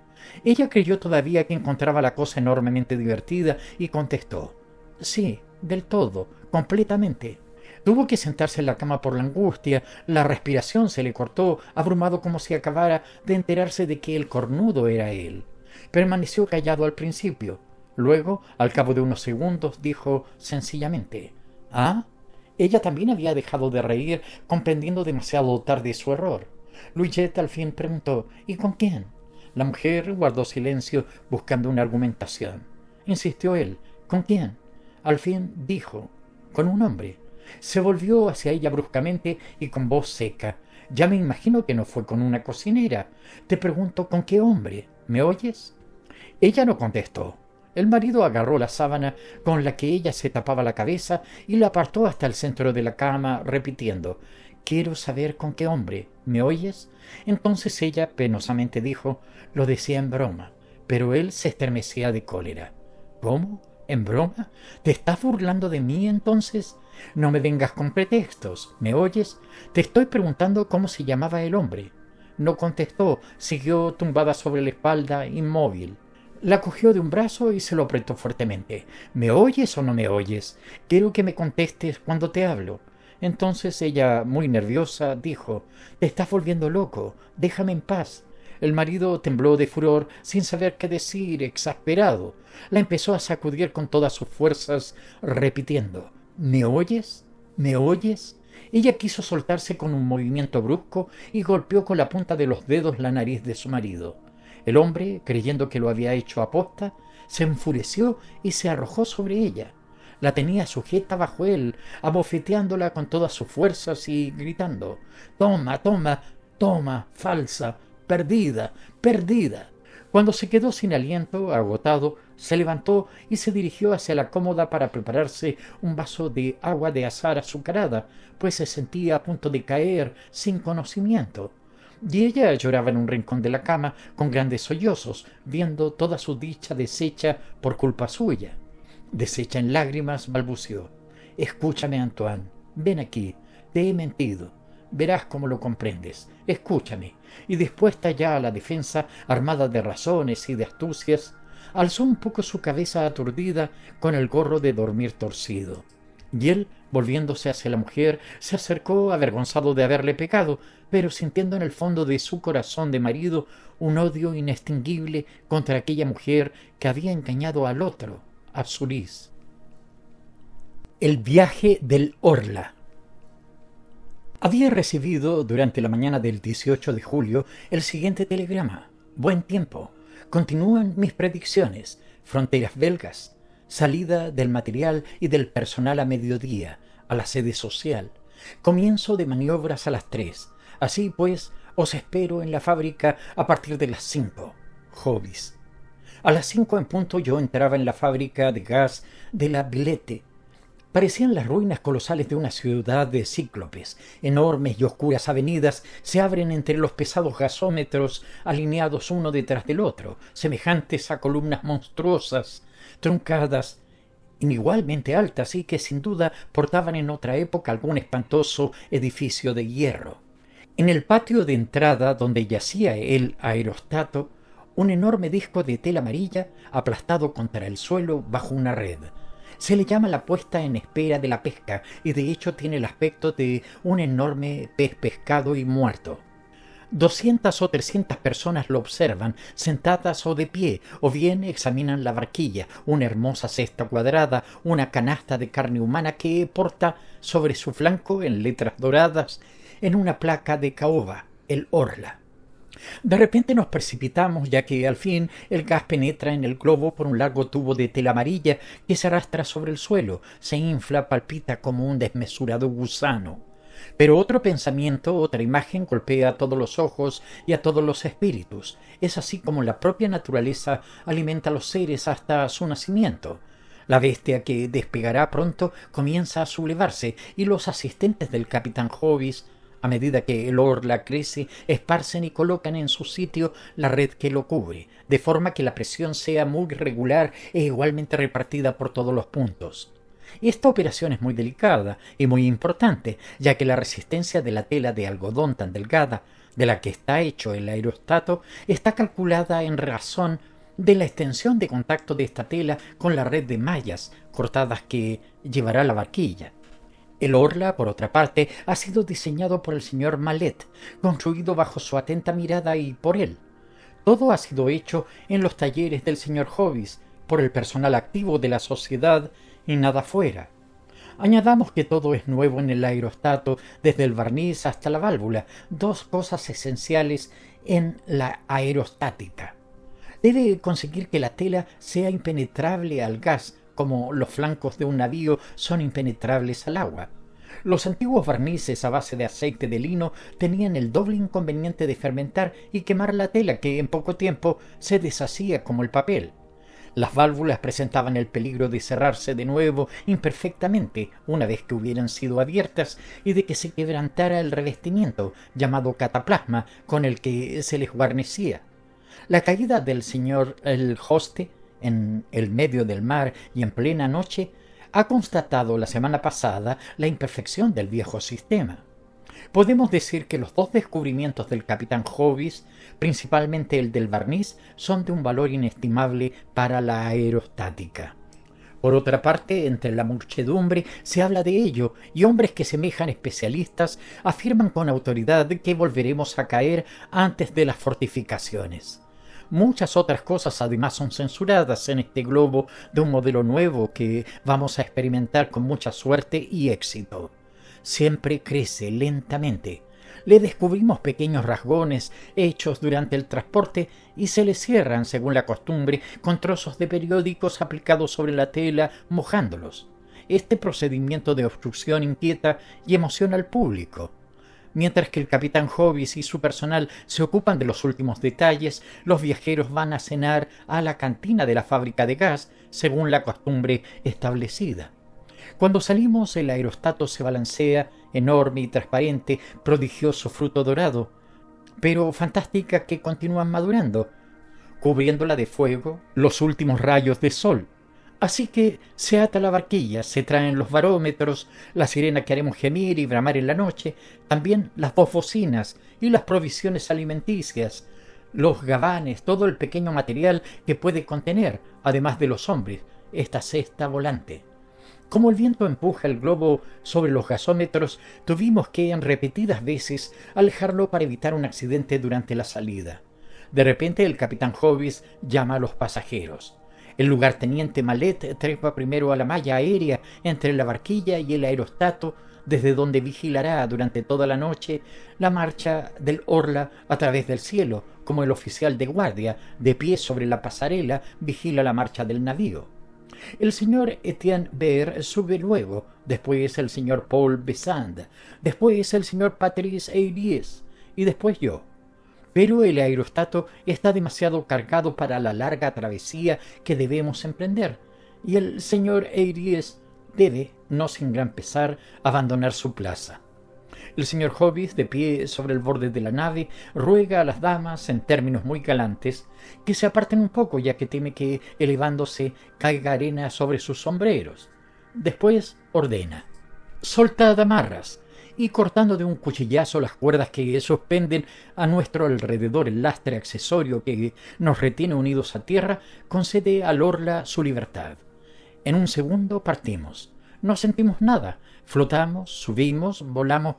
Ella creyó todavía que encontraba la cosa enormemente divertida y contestó: sí, del todo, completamente. Tuvo que sentarse en la cama por la angustia, la respiración se le cortó, abrumado como si acabara de enterarse de que el cornudo era él. Permaneció callado al principio. Luego, al cabo de unos segundos, dijo sencillamente: ¿ah? Ella también había dejado de reír, comprendiendo demasiado tarde su error. Louillet al fin preguntó: ¿y con quién? La mujer guardó silencio, buscando una argumentación. Insistió él: ¿con quién? Al fin dijo: con un hombre. Se volvió hacia ella bruscamente y con voz seca: ya me imagino que no fue con una cocinera. Te pregunto: ¿con qué hombre? ¿Me oyes? Ella no contestó. El marido agarró la sábana con la que ella se tapaba la cabeza y la apartó hasta el centro de la cama, repitiendo: «Quiero saber con qué hombre. ¿Me oyes?». Entonces ella penosamente dijo: «Lo decía en broma», pero él se estremecía de cólera. «¿Cómo? ¿En broma? ¿Te estás burlando de mí entonces? No me vengas con pretextos. ¿Me oyes? Te estoy preguntando cómo se llamaba el hombre». No contestó, siguió tumbada sobre la espalda, inmóvil. La cogió de un brazo y se lo apretó fuertemente. «¿Me oyes o no me oyes? Quiero que me contestes cuando te hablo». Entonces ella, muy nerviosa, dijo: «Te estás volviendo loco. Déjame en paz». El marido tembló de furor, sin saber qué decir, exasperado. La empezó a sacudir con todas sus fuerzas, repitiendo: «¿Me oyes? ¿Me oyes?». Ella quiso soltarse con un movimiento brusco y golpeó con la punta de los dedos la nariz de su marido. El hombre, creyendo que lo había hecho aposta, se enfureció y se arrojó sobre ella. La tenía sujeta bajo él, abofeteándola con todas sus fuerzas y gritando: «Toma, toma, toma, falsa, perdida, perdida». Cuando se quedó sin aliento, agotado, se levantó y se dirigió hacia la cómoda para prepararse un vaso de agua de azahar azucarada, pues se sentía a punto de caer sin conocimiento. Y ella lloraba en un rincón de la cama con grandes sollozos, viendo toda su dicha deshecha por culpa suya. Deshecha en lágrimas, balbuceó: «Escúchame, Antoine. Ven aquí. Te he mentido. Verás cómo lo comprendes. Escúchame». Y dispuesta ya a la defensa, armada de razones y de astucias, alzó un poco su cabeza aturdida con el gorro de dormir torcido. Y él, volviéndose hacia la mujer, se acercó avergonzado de haberle pecado, pero sintiendo en el fondo de su corazón de marido un odio inextinguible contra aquella mujer que había engañado al otro, a Sulis. El viaje del Orla. Había recibido durante la mañana del 18 de julio el siguiente telegrama: «Buen tiempo. Continúan mis predicciones. Fronteras belgas. Salida del material y del personal a mediodía, a la sede social. Comienzo de maniobras a las 3. Así pues, os espero en la fábrica a partir de las 5. Hobbes». A las 5 en punto yo entraba en la fábrica de gas de la Villette. Parecían las ruinas colosales de una ciudad de cíclopes. Enormes y oscuras avenidas se abren entre los pesados gasómetros alineados uno detrás del otro, semejantes a columnas monstruosas, truncadas, igualmente altas y que sin duda portaban en otra época algún espantoso edificio de hierro. En el patio de entrada, donde yacía el aerostato, un enorme disco de tela amarilla aplastado contra el suelo bajo una red. Se le llama la puesta en espera de la pesca y de hecho tiene el aspecto de un enorme pez pescado y muerto. 200 o 300 personas lo observan, sentadas o de pie, o bien examinan la barquilla, una hermosa cesta cuadrada, una canasta de carne humana que porta sobre su flanco, en letras doradas, en una placa de caoba, el Orla. De repente nos precipitamos, ya que al fin el gas penetra en el globo por un largo tubo de tela amarilla que se arrastra sobre el suelo, se infla, palpita como un desmesurado gusano. Pero otro pensamiento, otra imagen golpea a todos los ojos y a todos los espíritus. Es así como la propia naturaleza alimenta a los seres hasta su nacimiento. La bestia que despegará pronto comienza a sublevarse y los asistentes del capitán Hobbes, a medida que el Orla crece, esparcen y colocan en su sitio la red que lo cubre, de forma que la presión sea muy regular e igualmente repartida por todos los puntos. Esta operación es muy delicada y muy importante, ya que la resistencia de la tela de algodón tan delgada, de la que está hecho el aerostato, está calculada en razón de la extensión de contacto de esta tela con la red de mallas cortadas que llevará la barquilla. El Orla, por otra parte, ha sido diseñado por el señor Mallet, construido bajo su atenta mirada y por él. Todo ha sido hecho en los talleres del señor Hobbes, por el personal activo de la sociedad y nada fuera. Añadamos que todo es nuevo en el aerostato, desde el barniz hasta la válvula, dos cosas esenciales en la aerostática. Debe conseguir que la tela sea impenetrable al gas, como los flancos de un navío son impenetrables al agua. Los antiguos barnices a base de aceite de lino tenían el doble inconveniente de fermentar y quemar la tela, que en poco tiempo se deshacía como el papel. Las válvulas presentaban el peligro de cerrarse de nuevo imperfectamente una vez que hubieran sido abiertas y de que se quebrantara el revestimiento llamado cataplasma con el que se les guarnecía. La caída del señor el Hoste en el medio del mar y en plena noche ha constatado la semana pasada la imperfección del viejo sistema. Podemos decir que los dos descubrimientos del capitán Hovis, principalmente el del barniz, son de un valor inestimable para la aerostática. Por otra parte, entre la muchedumbre se habla de ello, y hombres que semejan especialistas afirman con autoridad que volveremos a caer antes de las fortificaciones. Muchas otras cosas además son censuradas en este globo de un modelo nuevo que vamos a experimentar con mucha suerte y éxito. Siempre crece lentamente. Le descubrimos pequeños rasgones hechos durante el transporte y se le cierran, según la costumbre, con trozos de periódicos aplicados sobre la tela, mojándolos. Este procedimiento de obstrucción inquieta y emociona al público. Mientras que el capitán Hovis y su personal se ocupan de los últimos detalles, los viajeros van a cenar a la cantina de la fábrica de gas, según la costumbre establecida. Cuando salimos, el aerostato se balancea, enorme y transparente, prodigioso fruto dorado, pero fantástica que continúan madurando, cubriéndola de fuego los últimos rayos de sol. Así que se ata la barquilla, se traen los barómetros, la sirena que haremos gemir y bramar en la noche, también las dos bocinas y las provisiones alimenticias, los gabanes, todo el pequeño material que puede contener, además de los hombres, esta cesta volante. Como el viento empuja el globo sobre los gasómetros, tuvimos que en repetidas veces alejarlo para evitar un accidente durante la salida. De repente el capitán Hovis llama a los pasajeros. El lugarteniente Malet trepa primero a la malla aérea entre la barquilla y el aerostato, desde donde vigilará durante toda la noche la marcha del Orla a través del cielo, como el oficial de guardia, de pie sobre la pasarela, vigila la marcha del navío. El señor Etienne Behr sube luego, después el señor Paul Besant, después el señor Patrice Eyries y después yo. Pero el aerostato está demasiado cargado para la larga travesía que debemos emprender, y el señor Eyries debe, no sin gran pesar, abandonar su plaza. El señor Hovis, de pie sobre el borde de la nave, ruega a las damas, en términos muy galantes, que se aparten un poco, ya que teme que, elevándose, caiga arena sobre sus sombreros. Después ordena: «Soltad amarras», y cortando de un cuchillazo las cuerdas que suspenden a nuestro alrededor el lastre accesorio que nos retiene unidos a tierra, concede al Orla su libertad. En un segundo partimos. No sentimos nada. Flotamos, subimos, volamos,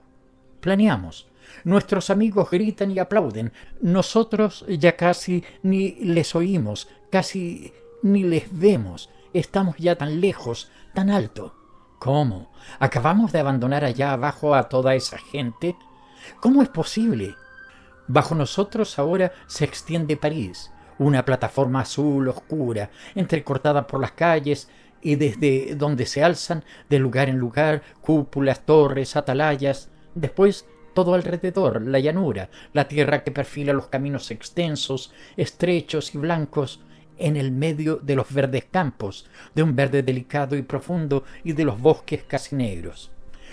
planeamos. Nuestros amigos gritan y aplauden. Nosotros ya casi ni les oímos, casi ni les vemos. Estamos ya tan lejos, tan alto. ¿Cómo? ¿Acabamos de abandonar allá abajo a toda esa gente? ¿Cómo es posible? Bajo nosotros ahora se extiende París, una plataforma azul oscura, entrecortada por las calles, y desde donde se alzan, de lugar en lugar, cúpulas, torres, atalayas. Después, todo alrededor, la llanura, la tierra que perfila los caminos extensos, estrechos y blancos, en el medio de los verdes campos, de un verde delicado y profundo, y de los bosques casi negros.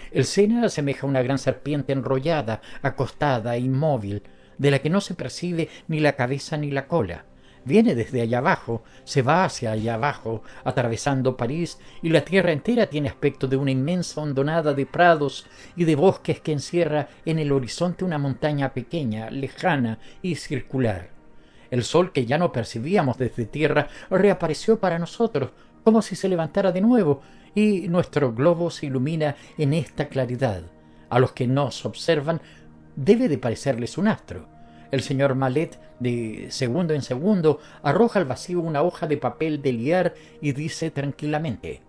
El Sena asemeja una gran serpiente enrollada, acostada, inmóvil, de la que no se percibe ni la cabeza ni la cola. Viene desde allá abajo, se va hacia allá abajo, atravesando París, y la tierra entera tiene aspecto de una inmensa hondonada de prados y de bosques que encierra en el horizonte una montaña pequeña, lejana y circular. El sol, que ya no percibíamos desde tierra, reapareció para nosotros, como si se levantara de nuevo, y nuestro globo se ilumina en esta claridad. A los que nos observan debe de parecerles un astro. El señor Malet, de segundo en segundo, arroja al vacío una hoja de papel de liar y dice tranquilamente: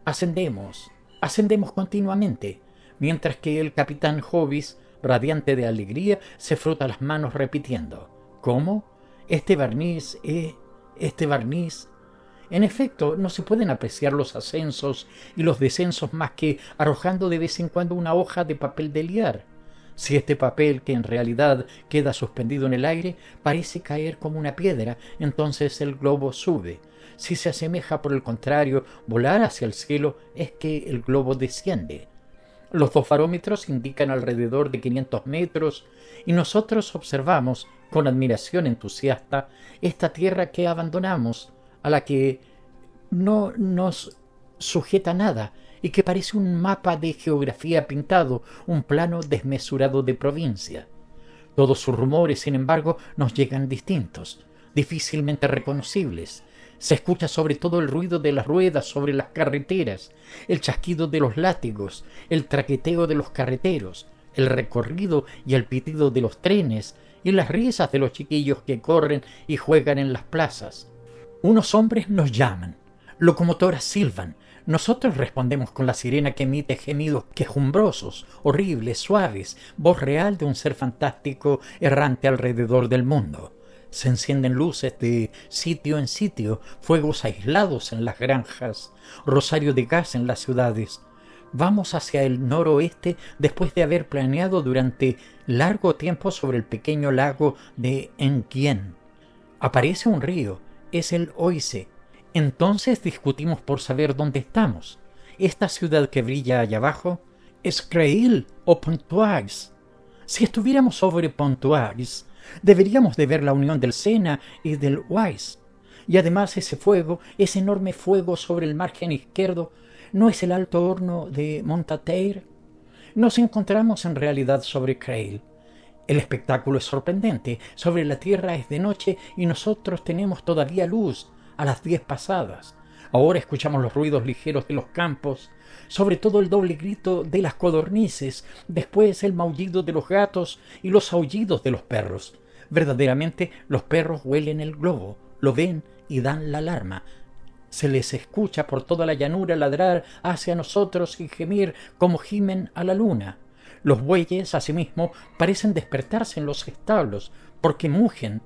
«Ascendemos, ascendemos continuamente», mientras que el capitán Hovis, radiante de alegría, se frota las manos repitiendo: «¿Cómo? Este barniz, este barniz». En efecto, no se pueden apreciar los ascensos y los descensos más que arrojando de vez en cuando una hoja de papel de liar. Si este papel, que en realidad queda suspendido en el aire, parece caer como una piedra, entonces el globo sube. Si se asemeja, por el contrario, volar hacia el cielo, es que el globo desciende. Los dos barómetros indican alrededor de 500 metros y nosotros observamos, con admiración entusiasta, esta tierra que abandonamos, a la que no nos sujeta nada y que parece un mapa de geografía pintado, un plano desmesurado de provincia. Todos sus rumores, sin embargo, nos llegan distintos, difícilmente reconocibles. Se escucha sobre todo el ruido de las ruedas sobre las carreteras, el chasquido de los látigos, el traqueteo de los carreteros, el recorrido y el pitido de los trenes y las risas de los chiquillos que corren y juegan en las plazas. Unos hombres nos llaman, locomotoras silban, nosotros respondemos con la sirena que emite gemidos quejumbrosos, horribles, suaves, voz real de un ser fantástico errante alrededor del mundo. Se encienden luces de sitio en sitio, fuegos aislados en las granjas, rosario de gas en las ciudades. Vamos hacia el noroeste después de haber planeado durante largo tiempo sobre el pequeño lago de Enghien. Aparece un río, es el Oise. Entonces discutimos por saber dónde estamos. Esta ciudad que brilla allá abajo es Creil o Pontoise. Si estuviéramos sobre Pontoise, deberíamos de ver la unión del Sena y del Oise. Y además ese fuego, ese enorme fuego sobre el margen izquierdo, ¿no es el alto horno de Montateir? Nos encontramos en realidad sobre Creil. El espectáculo es sorprendente. Sobre la tierra es de noche y nosotros tenemos todavía luz a las 10 pasadas. Ahora escuchamos los ruidos ligeros de los campos, sobre todo el doble grito de las codornices, después el maullido de los gatos y los aullidos de los perros. Verdaderamente los perros huelen el globo, lo ven y dan la alarma. Se les escucha por toda la llanura ladrar hacia nosotros y gemir como gimen a la luna. Los bueyes, asimismo, parecen despertarse en los establos, porque mugen.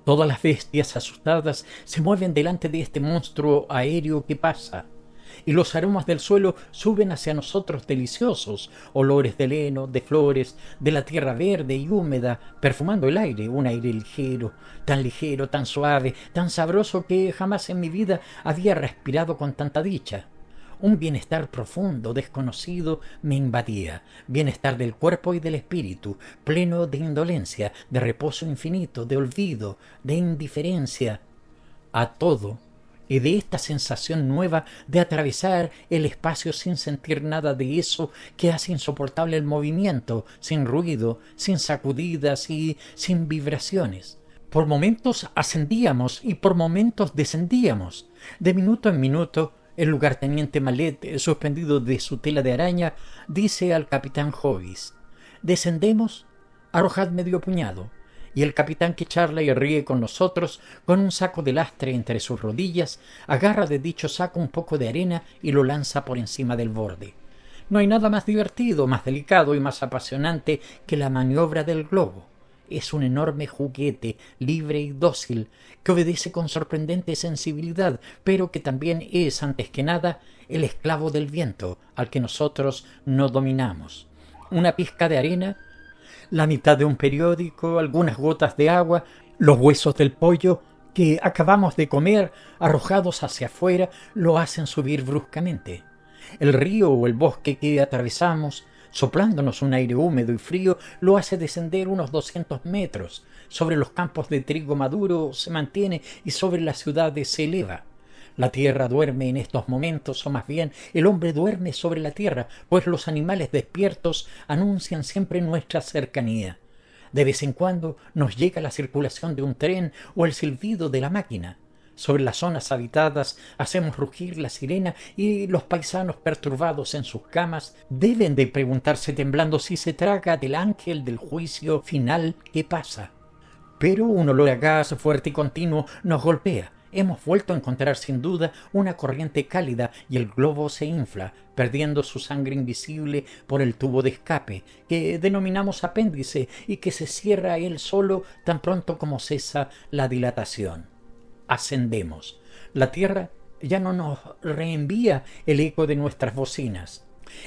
Todas las bestias asustadas se mueven delante de este monstruo aéreo que pasa, y los aromas del suelo suben hacia nosotros deliciosos, olores de heno, de flores, de la tierra verde y húmeda, perfumando el aire, un aire ligero, tan suave, tan sabroso que jamás en mi vida había respirado con tanta dicha. Un bienestar profundo, desconocido, me invadía, bienestar del cuerpo y del espíritu, pleno de indolencia, de reposo infinito, de olvido, de indiferencia a todo, y de esta sensación nueva de atravesar el espacio sin sentir nada de eso que hace insoportable el movimiento, sin ruido, sin sacudidas y sin vibraciones. Por momentos ascendíamos y por momentos descendíamos. De minuto en minuto, el lugarteniente Malet, suspendido de su tela de araña, dice al capitán Hovis: «Descendemos, arrojad medio puñado». Y el capitán, que charla y ríe con nosotros, con un saco de lastre entre sus rodillas, agarra de dicho saco un poco de arena y lo lanza por encima del borde. No hay nada más divertido, más delicado y más apasionante que la maniobra del globo. Es un enorme juguete, libre y dócil, que obedece con sorprendente sensibilidad, pero que también es, antes que nada, el esclavo del viento, al que nosotros no dominamos. Una pizca de arena, la mitad de un periódico, algunas gotas de agua, los huesos del pollo que acabamos de comer, arrojados hacia afuera, lo hacen subir bruscamente. El río o el bosque que atravesamos, soplándonos un aire húmedo y frío, lo hace descender unos 200 metros. Sobre los campos de trigo maduro se mantiene y sobre las ciudades se eleva. La tierra duerme en estos momentos, o más bien el hombre duerme sobre la tierra, pues los animales despiertos anuncian siempre nuestra cercanía. De vez en cuando nos llega la circulación de un tren o el silbido de la máquina. Sobre las zonas habitadas hacemos rugir la sirena y los paisanos perturbados en sus camas deben de preguntarse temblando si se traga del ángel del juicio final que pasa. Pero un olor a gas fuerte y continuo nos golpea. Hemos vuelto a encontrar sin duda una corriente cálida y el globo se infla, perdiendo su sangre invisible por el tubo de escape, que denominamos apéndice y que se cierra él solo tan pronto como cesa la dilatación. Ascendemos. La tierra ya no nos reenvía el eco de nuestras bocinas.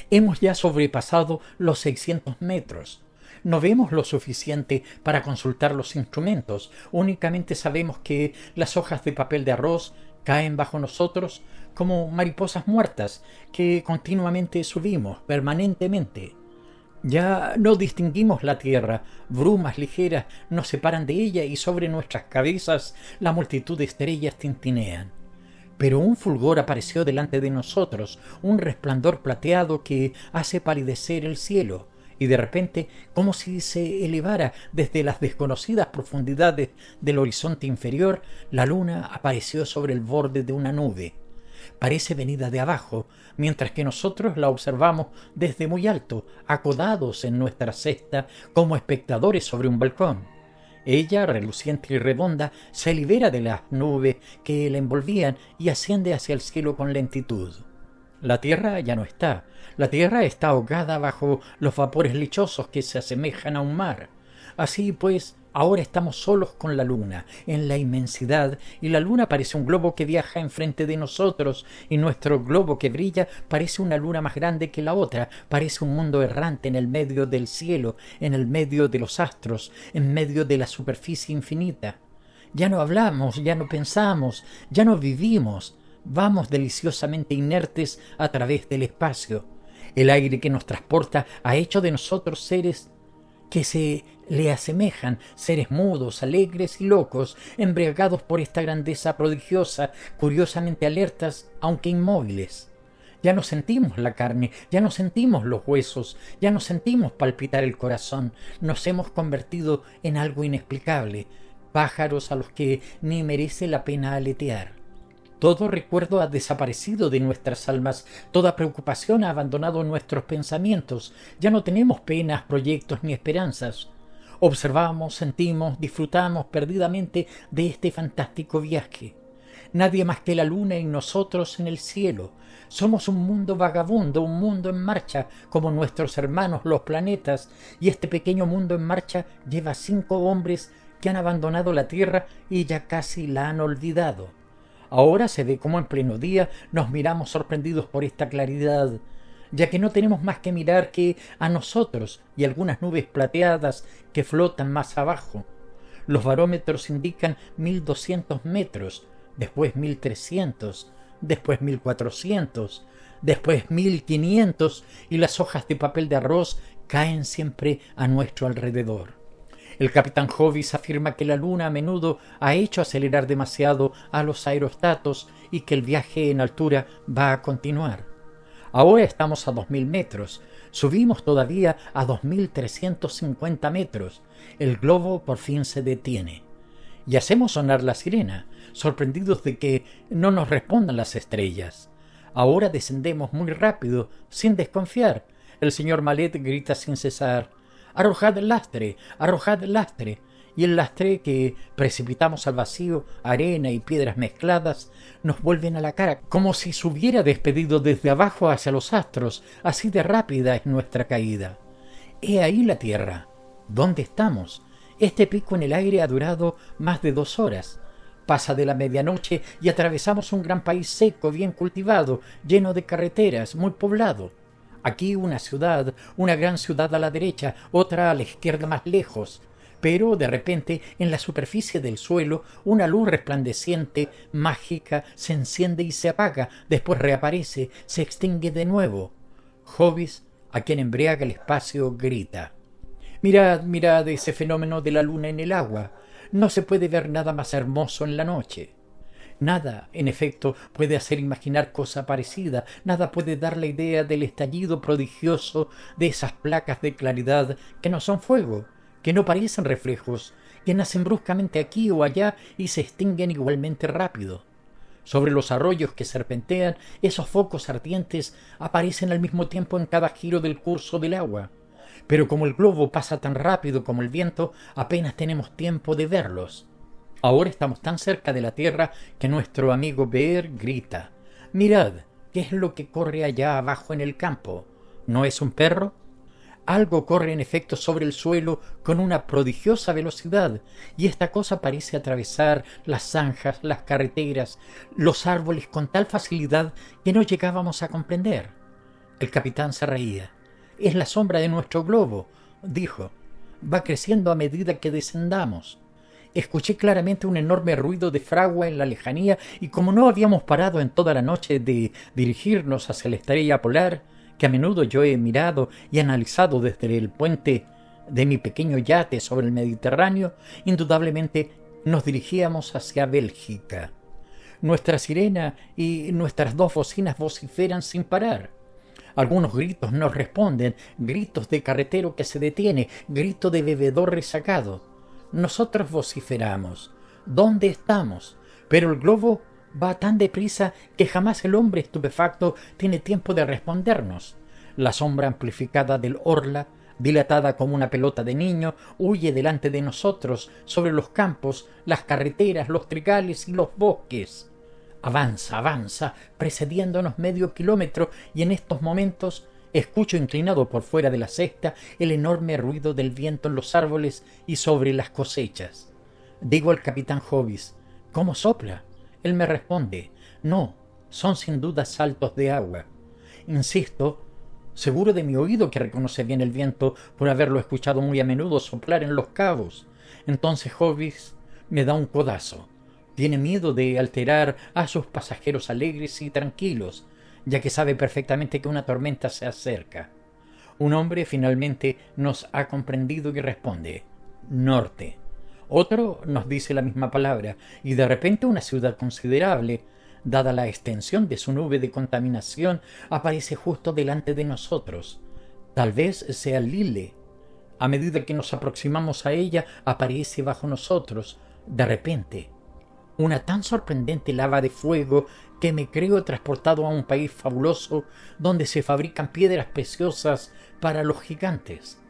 Hemos ya sobrepasado los 600 metros. No vemos lo suficiente para consultar los instrumentos. Únicamente sabemos que las hojas de papel de arroz caen bajo nosotros como mariposas muertas que continuamente subimos, permanentemente. Ya no distinguimos la tierra, brumas ligeras nos separan de ella y sobre nuestras cabezas la multitud de estrellas tintinean. Pero un fulgor apareció delante de nosotros, un resplandor plateado que hace palidecer el cielo, y de repente, como si se elevara desde las desconocidas profundidades del horizonte inferior, la luna apareció sobre el borde de una nube. Parece venida de abajo, mientras que nosotros la observamos desde muy alto, acodados en nuestra cesta como espectadores sobre un balcón. Ella, reluciente y redonda, se libera de las nubes que la envolvían y asciende hacia el cielo con lentitud. La tierra ya no está. La tierra está ahogada bajo los vapores lechosos que se asemejan a un mar. Así pues, ahora estamos solos con la luna, en la inmensidad, y la luna parece un globo que viaja enfrente de nosotros, y nuestro globo que brilla parece una luna más grande que la otra, parece un mundo errante en el medio del cielo, en el medio de los astros, en medio de la superficie infinita. Ya no hablamos, ya no pensamos, ya no vivimos. Vamos deliciosamente inertes a través del espacio. El aire que nos transporta ha hecho de nosotros seres que se le asemejan, seres mudos, alegres y locos, embriagados por esta grandeza prodigiosa, curiosamente alertas, aunque inmóviles. Ya no sentimos la carne, ya no sentimos los huesos, ya no sentimos palpitar el corazón. Nos hemos convertido en algo inexplicable, pájaros a los que ni merece la pena aletear. Todo recuerdo ha desaparecido de nuestras almas, toda preocupación ha abandonado nuestros pensamientos, ya no tenemos penas, proyectos ni esperanzas. Observamos, sentimos, disfrutamos perdidamente de este fantástico viaje. Nadie más que la luna y nosotros en el cielo. Somos un mundo vagabundo, un mundo en marcha, como nuestros hermanos los planetas, y este pequeño mundo en marcha lleva 5 hombres que han abandonado la Tierra y ya casi la han olvidado. Ahora se ve como en pleno día nos miramos sorprendidos por esta claridad, ya que no tenemos más que mirar que a nosotros y algunas nubes plateadas que flotan más abajo. Los barómetros indican 1200 metros, después 1300, después 1400, después 1500 y las hojas de papel de arroz caen siempre a nuestro alrededor. El capitán Hovis afirma que la luna a menudo ha hecho acelerar demasiado a los aerostatos y que el viaje en altura va a continuar. Ahora estamos a 2000 metros, subimos todavía a 2350 metros. El globo por fin se detiene. Y hacemos sonar la sirena, sorprendidos de que no nos respondan las estrellas. Ahora descendemos muy rápido, sin desconfiar. El señor Malet grita sin cesar: «¡Arrojad el lastre! ¡Arrojad el lastre!». Y el lastre que precipitamos al vacío, arena y piedras mezcladas, nos vuelven a la cara, como si se hubiera despedido desde abajo hacia los astros. Así de rápida es nuestra caída. He ahí la tierra. ¿Dónde estamos? Este pico en el aire ha durado más de 2 horas. Pasa de la medianoche y atravesamos un gran país seco, bien cultivado, lleno de carreteras, muy poblado. Aquí una ciudad, una gran ciudad a la derecha, otra a la izquierda más lejos. Pero de repente, en la superficie del suelo, una luz resplandeciente, mágica, se enciende y se apaga, después reaparece, se extingue de nuevo. Hovis, a quien embriaga el espacio, grita: «Mirad, mirad ese fenómeno de la luna en el agua. No se puede ver nada más hermoso en la noche». Nada, en efecto, puede hacer imaginar cosa parecida, nada puede dar la idea del estallido prodigioso de esas placas de claridad que no son fuego, que no parecen reflejos, que nacen bruscamente aquí o allá y se extinguen igualmente rápido. Sobre los arroyos que serpentean, esos focos ardientes aparecen al mismo tiempo en cada giro del curso del agua. Pero como el globo pasa tan rápido como el viento, apenas tenemos tiempo de verlos. Ahora estamos tan cerca de la tierra que nuestro amigo Bear grita: «Mirad, ¿qué es lo que corre allá abajo en el campo? ¿No es un perro?». Algo corre en efecto sobre el suelo con una prodigiosa velocidad, y esta cosa parece atravesar las zanjas, las carreteras, los árboles con tal facilidad que no llegábamos a comprender. El capitán se reía. «Es la sombra de nuestro globo», dijo. va creciendo a medida que descendamos. Escuché claramente un enorme ruido de fragua en la lejanía, y como no habíamos parado en toda la noche de dirigirnos hacia la estrella polar, que a menudo yo he mirado y analizado desde el puente de mi pequeño yate sobre el Mediterráneo, indudablemente nos dirigíamos hacia Bélgica. Nuestra sirena y nuestras 2 bocinas vociferan sin parar. Algunos gritos nos responden, gritos de carretero que se detiene, grito de bebedor rezagado. Nosotros vociferamos. ¿Dónde estamos? Pero el globo va tan deprisa que jamás el hombre estupefacto tiene tiempo de respondernos. La sombra amplificada del orla, dilatada como una pelota de niño, huye delante de nosotros sobre los campos, las carreteras, los trigales y los bosques. Avanza, avanza, precediéndonos medio kilómetro, y en estos momentos escucho inclinado por fuera de la cesta el enorme ruido del viento en los árboles y sobre las cosechas. Digo al capitán Hobbes: ¿cómo sopla? Él me responde: no, son sin duda saltos de agua. Insisto, seguro de mi oído que reconoce bien el viento por haberlo escuchado muy a menudo soplar en los cabos. Entonces Hobbes me da un codazo. Tiene miedo de alterar a sus pasajeros alegres y tranquilos, ya que sabe perfectamente que una tormenta se acerca. Un hombre finalmente nos ha comprendido y responde: norte. Otro nos dice la misma palabra, y de repente una ciudad considerable, dada la extensión de su nube de contaminación, aparece justo delante de nosotros. Tal vez sea Lille. A medida que nos aproximamos a ella, aparece bajo nosotros, de repente, una tan sorprendente lava de fuego que me creo transportado a un país fabuloso donde se fabrican piedras preciosas para los gigantes.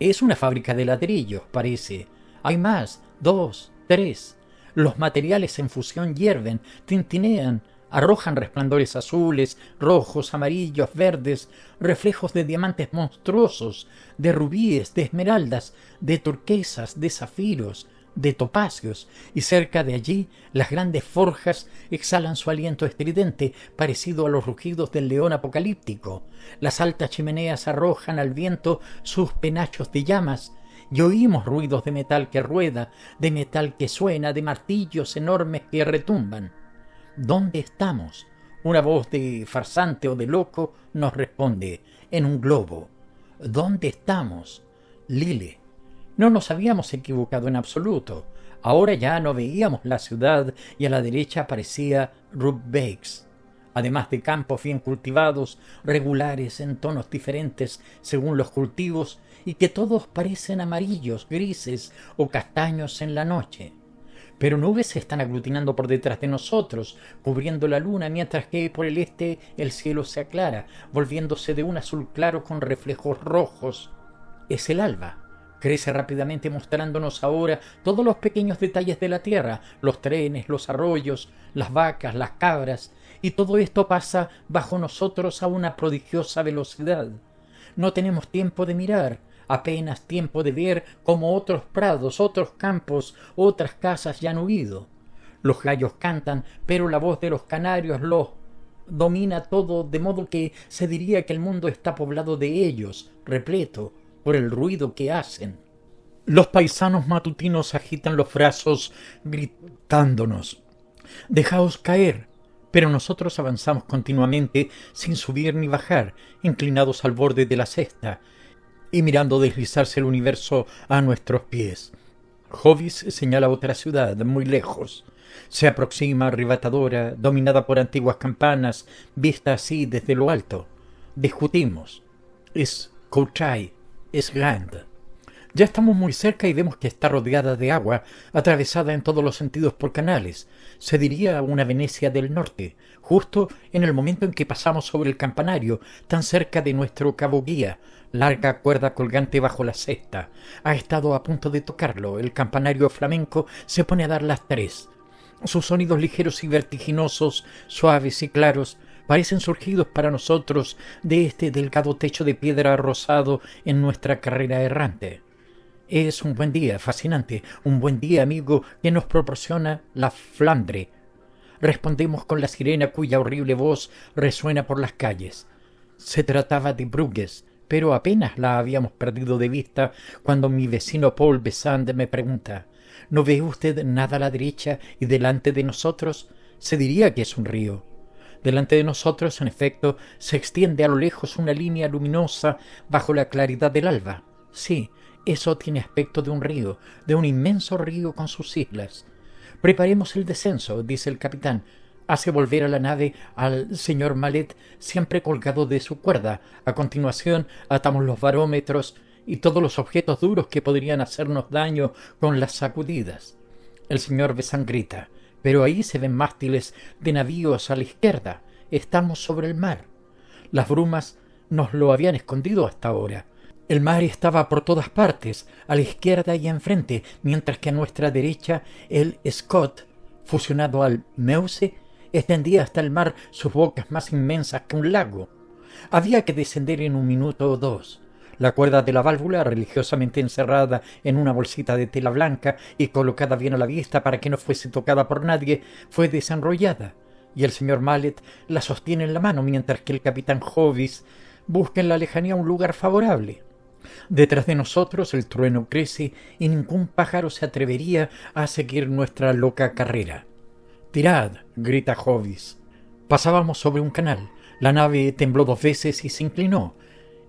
Es una fábrica de ladrillos, parece. Hay más, 2, 3. Los materiales en fusión hierven, tintinean, arrojan resplandores azules, rojos, amarillos, verdes, reflejos de diamantes monstruosos, de rubíes, de esmeraldas, de turquesas, de zafiros, de topacios, y cerca de allí las grandes forjas exhalan su aliento estridente, parecido a los rugidos del león apocalíptico. Las altas chimeneas arrojan al viento sus penachos de llamas, y oímos ruidos de metal que rueda, de metal que suena, de martillos enormes que retumban. ¿Dónde estamos? Una voz de farsante o de loco nos responde: en un globo. ¿Dónde estamos? Lille. No nos habíamos equivocado en absoluto. Ahora ya no veíamos la ciudad, y a la derecha aparecía Roubaix, además de campos bien cultivados, regulares en tonos diferentes según los cultivos, y que todos parecen amarillos, grises o castaños en la noche. Pero nubes se están aglutinando por detrás de nosotros, cubriendo la luna, mientras que por el este el cielo se aclara, volviéndose de un azul claro con reflejos rojos. Es el alba. Crece rápidamente, mostrándonos ahora todos los pequeños detalles de la tierra, los trenes, los arroyos, las vacas, las cabras, y todo esto pasa bajo nosotros a una prodigiosa velocidad. No tenemos tiempo de mirar, apenas tiempo de ver cómo otros prados, otros campos, otras casas ya han huido. Los gallos cantan, pero la voz de los canarios lo domina todo, de modo que se diría que el mundo está poblado de ellos, repleto, por el ruido que hacen. Los paisanos matutinos agitan los brazos gritándonos: «Dejaos caer», pero nosotros avanzamos continuamente sin subir ni bajar, inclinados al borde de la cesta y mirando deslizarse el universo a nuestros pies. Hobbes señala otra ciudad muy lejos. Se aproxima arrebatadora, dominada por antiguas campanas, vista así desde lo alto. Discutimos. Es Courtrai. Es grande. Ya estamos muy cerca y vemos que está rodeada de agua, atravesada en todos los sentidos por canales. Se diría una Venecia del norte, justo en el momento en que pasamos sobre el campanario, tan cerca de nuestro cabo guía, larga cuerda colgante bajo la cesta. Ha estado a punto de tocarlo. El campanario flamenco se pone a dar las 3. Sus sonidos ligeros y vertiginosos, suaves y claros, parecen surgidos para nosotros de este delgado techo de piedra rosado en nuestra carrera errante. Es un buen día, fascinante, un buen día, amigo, que nos proporciona la Flandre. Respondemos con la sirena cuya horrible voz resuena por las calles. Se trataba de Bruges, pero apenas la habíamos perdido de vista cuando mi vecino Paul Besant me pregunta: ¿no ve usted nada a la derecha y delante de nosotros? Se diría que es un río. Delante de nosotros, en efecto, se extiende a lo lejos una línea luminosa bajo la claridad del alba. Sí, eso tiene aspecto de un río, de un inmenso río con sus islas. Preparemos el descenso, dice el capitán. Hace volver a la nave al señor Mallet, siempre colgado de su cuerda. A continuación, atamos los barómetros y todos los objetos duros que podrían hacernos daño con las sacudidas. El señor Besant grita: pero ahí se ven mástiles de navíos a la izquierda. Estamos sobre el mar. Las brumas nos lo habían escondido hasta ahora. El mar estaba por todas partes, a la izquierda y enfrente, mientras que a nuestra derecha el Scott, fusionado al Meuse, extendía hasta el mar sus bocas más inmensas que un lago. Había que descender en un minuto o dos. La cuerda de la válvula, religiosamente encerrada en una bolsita de tela blanca y colocada bien a la vista para que no fuese tocada por nadie, fue desenrollada, y el señor Mallet la sostiene en la mano mientras que el capitán Hovis busca en la lejanía un lugar favorable. Detrás de nosotros el trueno crece y ningún pájaro se atrevería a seguir nuestra loca carrera. «¡Tirad!», grita Hovis. Pasábamos sobre un canal. La nave tembló 2 veces y se inclinó.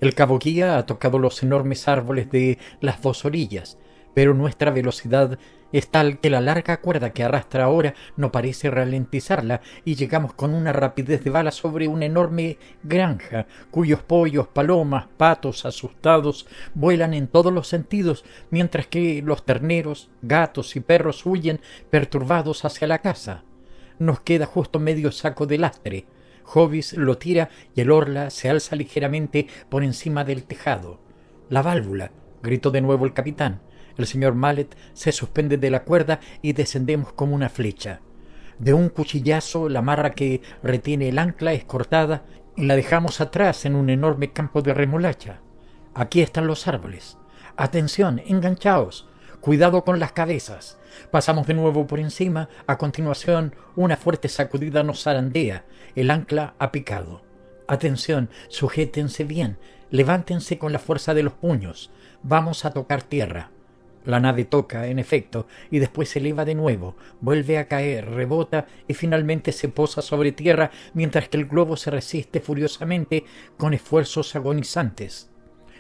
El cabo guía ha tocado los enormes árboles de las 2 orillas, pero nuestra velocidad es tal que la larga cuerda que arrastra ahora no parece ralentizarla y llegamos con una rapidez de bala sobre una enorme granja, cuyos pollos, palomas, patos asustados vuelan en todos los sentidos, mientras que los terneros, gatos y perros huyen perturbados hacia la casa. Nos queda justo medio saco de lastre. Hovis lo tira y el orla se alza ligeramente por encima del tejado. «¡La válvula!», gritó de nuevo el capitán. El señor Mallet se suspende de la cuerda y descendemos como una flecha. De un cuchillazo la amarra que retiene el ancla es cortada y la dejamos atrás en un enorme campo de remolacha. Aquí están los árboles. ¡Atención! ¡Enganchaos! ¡Cuidado con las cabezas! Pasamos de nuevo por encima. A continuación, una fuerte sacudida nos zarandea. El ancla ha picado. ¡Atención! Sujétense bien. Levántense con la fuerza de los puños. Vamos a tocar tierra. La nave toca, en efecto, y después se eleva de nuevo, vuelve a caer, rebota y finalmente se posa sobre tierra mientras que el globo se resiste furiosamente con esfuerzos agonizantes.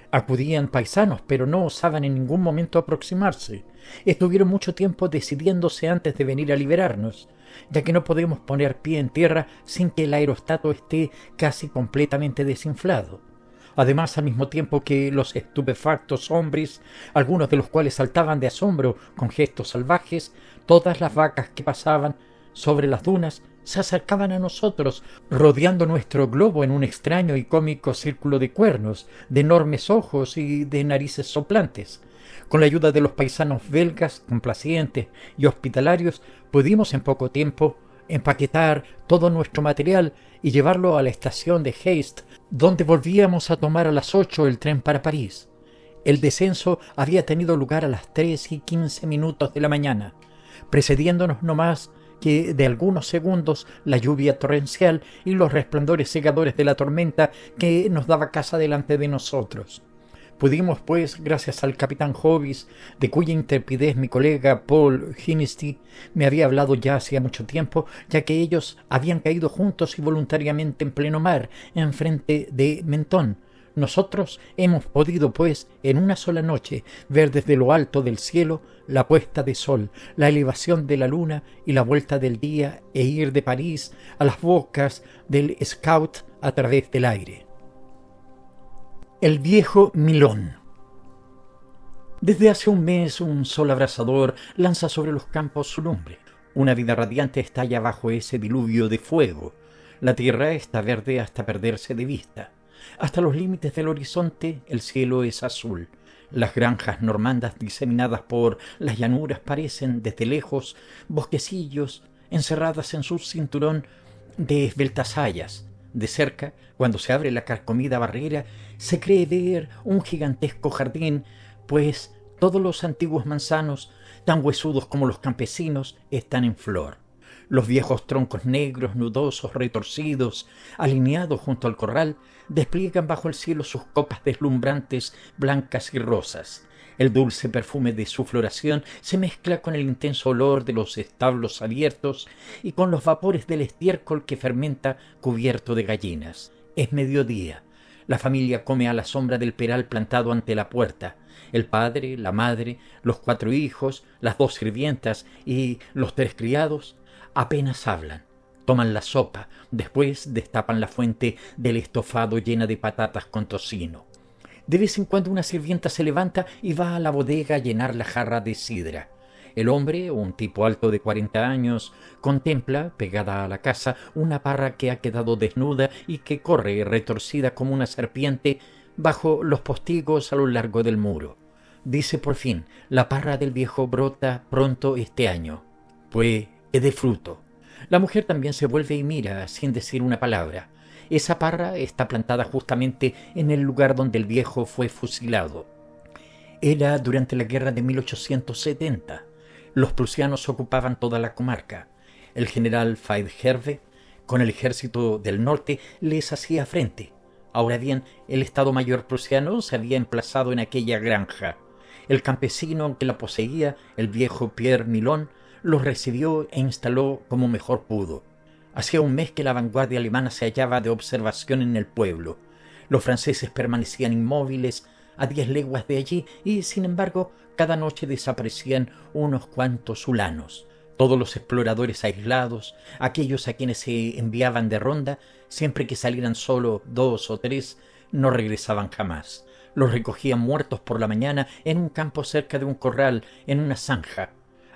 Acudían paisanos, pero no osaban en ningún momento aproximarse. Estuvieron mucho tiempo decidiéndose antes de venir a liberarnos, ya que no podemos poner pie en tierra sin que el aerostato esté casi completamente desinflado. Además, al mismo tiempo que los estupefactos hombres, algunos de los cuales saltaban de asombro con gestos salvajes, todas las vacas que pasaban sobre las dunas se acercaban a nosotros, rodeando nuestro globo en un extraño y cómico círculo de cuernos, de enormes ojos y de narices soplantes. Con la ayuda de los paisanos belgas, complacientes y hospitalarios, pudimos en poco tiempo empaquetar todo nuestro material y llevarlo a la estación de Heist, donde volvíamos a tomar a las 8 el tren para París. El descenso había tenido lugar a las 3:15 de la mañana, precediéndonos no más que de algunos segundos la lluvia torrencial y los resplandores cegadores de la tormenta que nos daba casa delante de nosotros. Pudimos, pues, gracias al capitán Hovis, de cuya intrepidez mi colega Paul Hinesty me había hablado ya hacía mucho tiempo, ya que ellos habían caído juntos y voluntariamente en pleno mar, enfrente de Menton. Nosotros hemos podido, pues, en una sola noche, ver desde lo alto del cielo la puesta de sol, la elevación de la luna y la vuelta del día, e ir de París a las bocas del Scout a través del aire. El viejo Milón. Desde hace un mes un sol abrasador lanza sobre los campos su lumbre. Una vida radiante estalla bajo ese diluvio de fuego. La tierra está verde hasta perderse de vista. Hasta los límites del horizonte el cielo es azul. Las granjas normandas diseminadas por las llanuras parecen desde lejos bosquecillos encerradas en su cinturón de esbeltas hayas. De cerca, cuando se abre la carcomida barrera, se cree ver un gigantesco jardín, pues todos los antiguos manzanos, tan huesudos como los campesinos, están en flor. Los viejos troncos negros, nudosos, retorcidos, alineados junto al corral, despliegan bajo el cielo sus copas deslumbrantes, blancas y rosas. El dulce perfume de su floración se mezcla con el intenso olor de los establos abiertos y con los vapores del estiércol que fermenta cubierto de gallinas. Es mediodía. La familia come a la sombra del peral plantado ante la puerta. El padre, la madre, los 4 hijos, las 2 sirvientas y los 3 criados apenas hablan. Toman la sopa, después destapan la fuente del estofado llena de patatas con tocino. De vez en cuando una sirvienta se levanta y va a la bodega a llenar la jarra de sidra. El hombre, un tipo alto de 40 años, contempla, pegada a la casa, una parra que ha quedado desnuda y que corre retorcida como una serpiente bajo los postigos a lo largo del muro. Dice por fin: la parra del viejo brota pronto este año. Pues que dé fruto. La mujer también se vuelve y mira sin decir una palabra. Esa parra está plantada justamente en el lugar donde el viejo fue fusilado. Era durante la guerra de 1870. Los prusianos ocupaban toda la comarca. El general Faidherbe, con el ejército del norte, les hacía frente. Ahora bien, el Estado Mayor prusiano se había emplazado en aquella granja. El campesino que la poseía, el viejo Pierre Milon, los recibió e instaló como mejor pudo. Hacía un mes que la vanguardia alemana se hallaba de observación en el pueblo. Los franceses permanecían inmóviles a 10 leguas de allí y, sin embargo, cada noche desaparecían unos cuantos ulanos. Todos los exploradores aislados, aquellos a quienes se enviaban de ronda, siempre que salieran solo 2 o 3, no regresaban jamás. Los recogían muertos por la mañana en un campo cerca de un corral, en una zanja.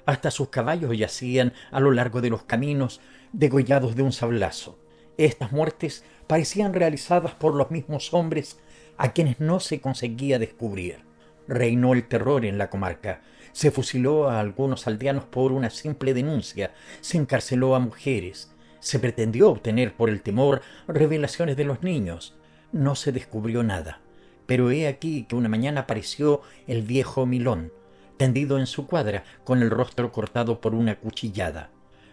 Hasta sus caballos yacían a lo largo de los caminos, degollados de un sablazo. Estas muertes parecían realizadas por los mismos hombres a quienes no se conseguía descubrir. Reinó el terror en la comarca. Se fusiló a algunos aldeanos por una simple denuncia, se encarceló a mujeres, se pretendió obtener por el temor revelaciones de los niños. No se descubrió nada. Pero he aquí que una mañana apareció el viejo Milón, tendido en su cuadra, con el rostro cortado por una cuchillada.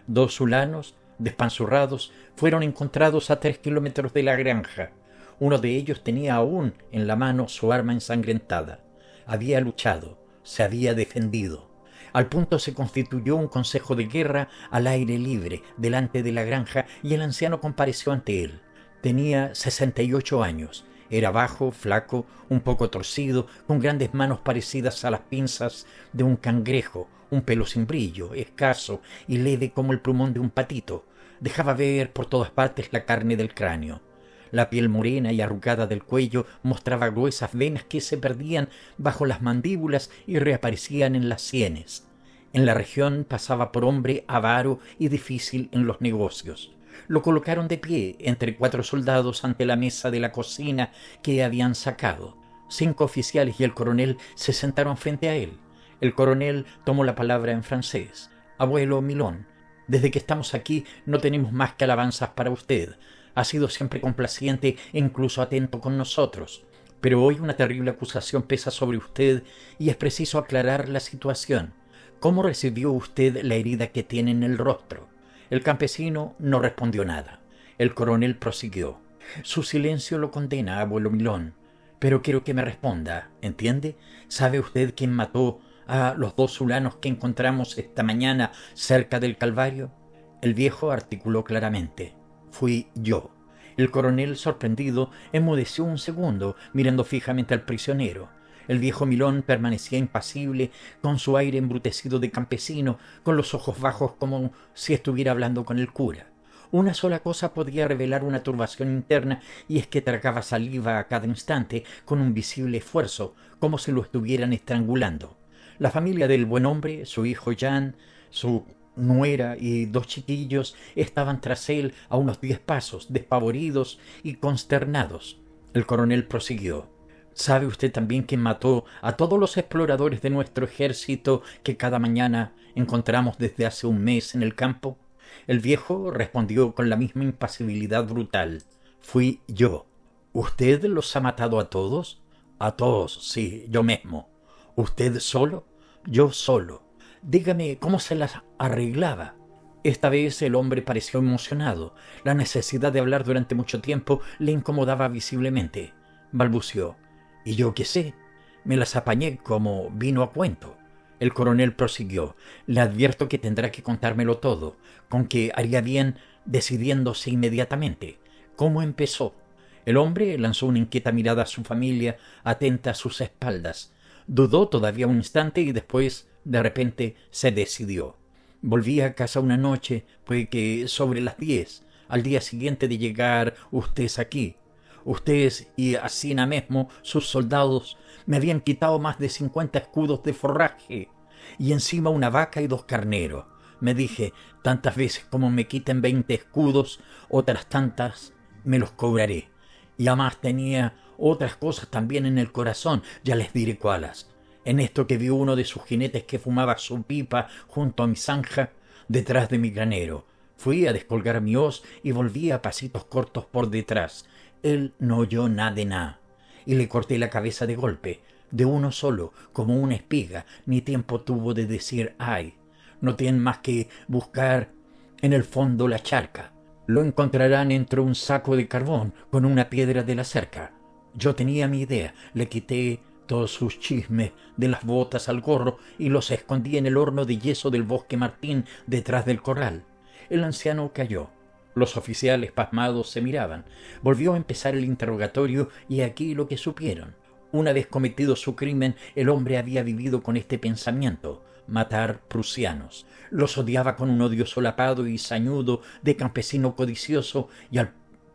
2 ulanos, despanzurrados, fueron encontrados a 3 kilómetros de la granja. Uno de ellos tenía aún en la mano su arma ensangrentada. Había luchado, se había defendido. Al punto se constituyó un consejo de guerra al aire libre, delante de la granja, y el anciano compareció ante él. Tenía 68 años. Era bajo, flaco, un poco torcido, con grandes manos parecidas a las pinzas de un cangrejo, un pelo sin brillo, escaso y leve como el plumón de un patito. Dejaba ver por todas partes la carne del cráneo. La piel morena y arrugada del cuello mostraba gruesas venas que se perdían bajo las mandíbulas y reaparecían en las sienes. En la región pasaba por hombre avaro y difícil en los negocios. Lo colocaron de pie entre 4 soldados ante la mesa de la cocina que habían sacado. 5 oficiales y el coronel se sentaron frente a él. El coronel tomó la palabra en francés. «Abuelo Milón, desde que estamos aquí no tenemos más que alabanzas para usted. Ha sido siempre complaciente e incluso atento con nosotros. Pero hoy una terrible acusación pesa sobre usted y es preciso aclarar la situación. ¿Cómo recibió usted la herida que tiene en el rostro?» El campesino no respondió nada. El coronel prosiguió. «Su silencio lo condena, abuelo Milón. Pero quiero que me responda, ¿entiende? ¿Sabe usted quién mató a los 2 ulanos que encontramos esta mañana cerca del Calvario?» El viejo articuló claramente. «Fui yo». El coronel, sorprendido, enmudeció un segundo, mirando fijamente al prisionero. El viejo Milón permanecía impasible, con su aire embrutecido de campesino, con los ojos bajos como si estuviera hablando con el cura. Una sola cosa podía revelar una turbación interna, y es que tragaba saliva a cada instante, con un visible esfuerzo, como si lo estuvieran estrangulando. La familia del buen hombre, su hijo Jean, su nuera y 2 chiquillos, estaban tras él a unos 10 pasos, despavoridos y consternados. El coronel prosiguió. ¿Sabe usted también quién mató a todos los exploradores de nuestro ejército que cada mañana encontramos desde hace un mes en el campo? El viejo respondió con la misma impasibilidad brutal. Fui yo. ¿Usted los ha matado a todos? A todos, sí, yo mismo. ¿Usted solo? Yo solo. Dígame cómo se las arreglaba. Esta vez el hombre pareció emocionado. La necesidad de hablar durante mucho tiempo le incomodaba visiblemente. Balbuceó: «¿Y yo qué sé? Me las apañé como vino a cuento». El coronel prosiguió: «Le advierto que tendrá que contármelo todo, con que haría bien decidiéndose inmediatamente. ¿Cómo empezó?». El hombre lanzó una inquieta mirada a su familia, atenta a sus espaldas. Dudó todavía un instante y después, de repente, se decidió. «Volví a casa una noche, puede que sobre las 10, al día siguiente de llegar ustedes aquí. Ustedes y asina mesmo sus soldados me habían quitado más de 50 escudos de forraje y encima una vaca y 2 carneros. Me dije, tantas veces como me quiten 20 escudos, otras tantas me los cobraré. Y además tenía otras cosas también en el corazón, ya les diré cuáles. En esto que vi uno de sus jinetes que fumaba su pipa junto a mi zanja, detrás de mi granero. Fui a descolgar mi hoz y volví a pasitos cortos por detrás. Él no oyó nada de nada. Y le corté la cabeza de golpe, de uno solo, como una espiga, ni tiempo tuvo de decir ay. No tienen más que buscar en el fondo la charca. Lo encontrarán entre un saco de carbón con una piedra de la cerca. Yo tenía mi idea, le quité todos sus chismes de las botas al gorro y los escondí en el horno de yeso del Bosque Martín detrás del corral. El anciano cayó. Los oficiales pasmados se miraban. Volvió a empezar el interrogatorio y aquí lo que supieron. Una vez cometido su crimen, el hombre había vivido con este pensamiento: matar prusianos. Los odiaba con un odio solapado y sañudo de campesino codicioso y al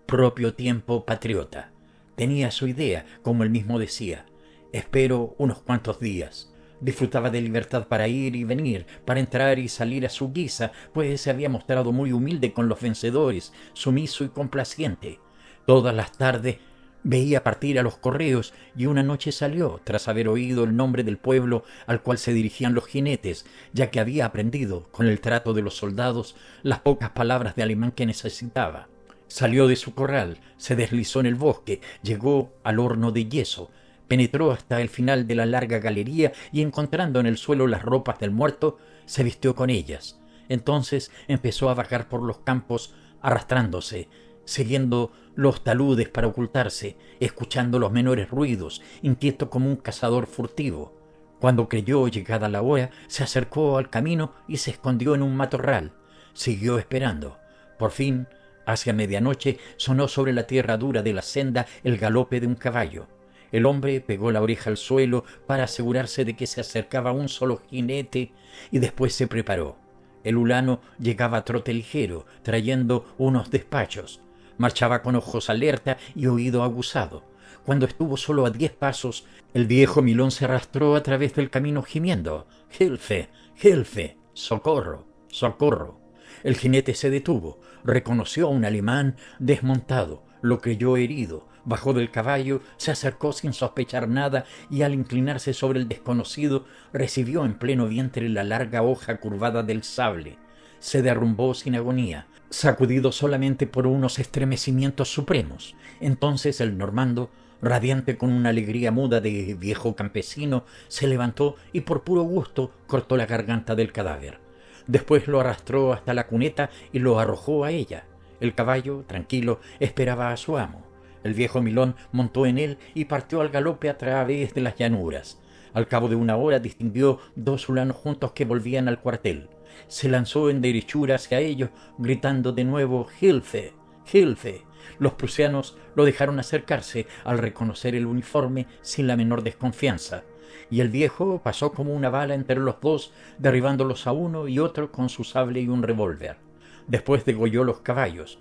propio tiempo patriota. Tenía su idea, como él mismo decía: espero unos cuantos días. Disfrutaba de libertad para ir y venir, para entrar y salir a su guisa, pues se había mostrado muy humilde con los vencedores, sumiso y complaciente. Todas las tardes veía partir a los correos y una noche salió, tras haber oído el nombre del pueblo al cual se dirigían los jinetes, ya que había aprendido, con el trato de los soldados, las pocas palabras de alemán que necesitaba. Salió de su corral, se deslizó en el bosque, llegó al horno de yeso, penetró hasta el final de la larga galería y, encontrando en el suelo las ropas del muerto, se vistió con ellas. Entonces empezó a vagar por los campos arrastrándose, siguiendo los taludes para ocultarse, escuchando los menores ruidos, inquieto como un cazador furtivo. Cuando creyó llegada la hora, se acercó al camino y se escondió en un matorral. Siguió esperando. Por fin, hacia medianoche, sonó sobre la tierra dura de la senda el galope de un caballo. El hombre pegó la oreja al suelo para asegurarse de que se acercaba un solo jinete y después se preparó. El hulano llegaba a trote ligero, trayendo unos despachos. Marchaba con ojos alerta y oído aguzado. Cuando estuvo solo a 10 pasos, el viejo Milón se arrastró a través del camino gimiendo: «Hilfe, Hilfe, socorro, socorro». El jinete se detuvo, reconoció a un alemán desmontado, lo creyó herido, bajó del caballo, se acercó sin sospechar nada y al inclinarse sobre el desconocido recibió en pleno vientre la larga hoja curvada del sable. Se derrumbó sin agonía, sacudido solamente por unos estremecimientos supremos. Entonces el normando, radiante con una alegría muda de viejo campesino, se levantó y por puro gusto cortó la garganta del cadáver. Después lo arrastró hasta la cuneta y lo arrojó a ella. El caballo, tranquilo, esperaba a su amo. El viejo Milón montó en él y partió al galope a través de las llanuras. Al cabo de una hora distinguió 2 hulanos juntos que volvían al cuartel. Se lanzó en derechura hacia ellos, gritando de nuevo: «Hilfe, Hilfe». Los prusianos lo dejaron acercarse al reconocer el uniforme sin la menor desconfianza, y el viejo pasó como una bala entre los dos, derribándolos a uno y otro con su sable y un revólver. Después degolló los caballos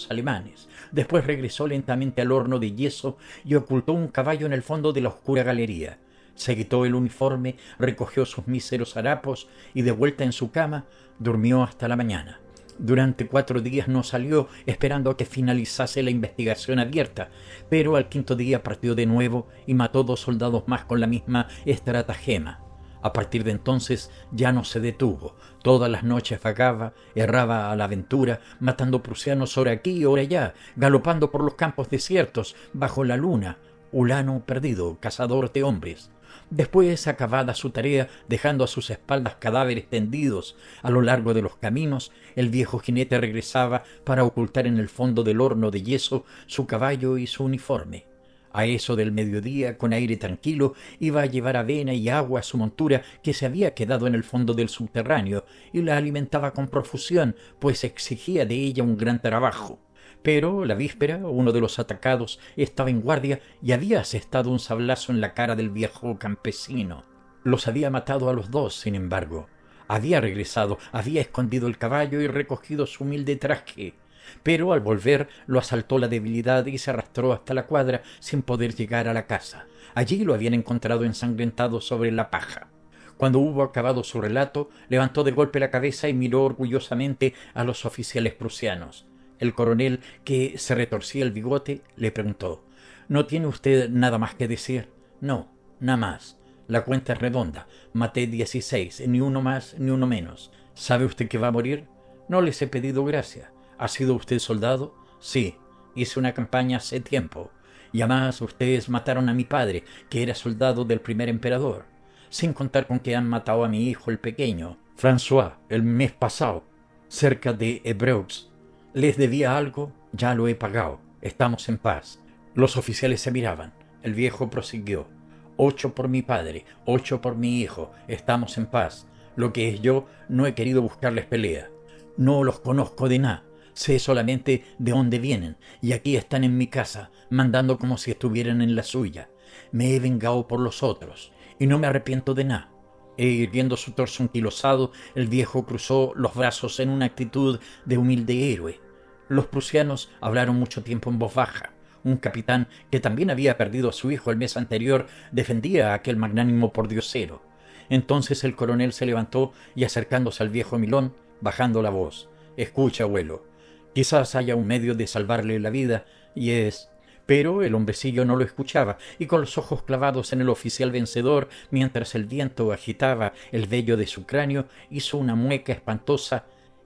alemanes. Después regresó lentamente al horno de yeso y ocultó un caballo en el fondo de la oscura galería. Se quitó el uniforme, recogió sus míseros harapos y, de vuelta en su cama, durmió hasta la mañana. Durante 4 días no salió, esperando a que finalizase la investigación abierta, pero al 5.º día partió de nuevo y mató 2 soldados más con la misma estratagema. A partir de entonces ya no se detuvo. Todas las noches vagaba, erraba a la aventura, matando prusianos ora aquí y ora allá, galopando por los campos desiertos, bajo la luna, hulano perdido, cazador de hombres. Después, acabada su tarea, dejando a sus espaldas cadáveres tendidos a lo largo de los caminos, el viejo jinete regresaba para ocultar en el fondo del horno de yeso su caballo y su uniforme. A eso del mediodía, con aire tranquilo, iba a llevar avena y agua a su montura, que se había quedado en el fondo del subterráneo, y la alimentaba con profusión, pues exigía de ella un gran trabajo. Pero la víspera uno de los atacados estaba en guardia y había asestado un sablazo en la cara del viejo campesino. Los había matado a los dos, sin embargo. Había regresado, había escondido el caballo y recogido su humilde traje. Pero al volver lo asaltó la debilidad y se arrastró hasta la cuadra sin poder llegar a la casa. Allí lo habían encontrado ensangrentado sobre la paja. Cuando hubo acabado su relato, levantó de golpe la cabeza y miró orgullosamente a los oficiales prusianos. El coronel, que se retorcía el bigote, le preguntó: «¿No tiene usted nada más que decir?» «No, nada más. La cuenta es redonda. Maté 16, ni uno más ni uno menos. ¿Sabe usted que va a morir?» «No les he pedido gracia». «¿Ha sido usted soldado?» «Sí, hice una campaña hace tiempo. Y además ustedes mataron a mi padre, que era soldado del primer emperador. Sin contar con que han matado a mi hijo el pequeño, François, el mes pasado, cerca de Évreux. Les debía algo, ya lo he pagado. Estamos en paz». Los oficiales se miraban. El viejo prosiguió: 8 por mi padre, 8 por mi hijo. Estamos en paz. Lo que es yo, no he querido buscarles pelea. No los conozco de nada. Sé solamente de dónde vienen, y aquí están en mi casa, mandando como si estuvieran en la suya. Me he vengado por los otros, y no me arrepiento de nada. Irguiendo su torso anquilosado, el viejo cruzó los brazos en una actitud de humilde héroe. Los prusianos hablaron mucho tiempo en voz baja. Un capitán, que también había perdido a su hijo el mes anterior, defendía a aquel magnánimo pordiosero. Entonces el coronel se levantó y, acercándose al viejo Milón, bajando la voz: «Escucha, abuelo. Quizás haya un medio de salvarle la vida, y es...». Pero el hombrecillo no lo escuchaba, y con los ojos clavados en el oficial vencedor, mientras el viento agitaba el vello de su cráneo, hizo una mueca espantosa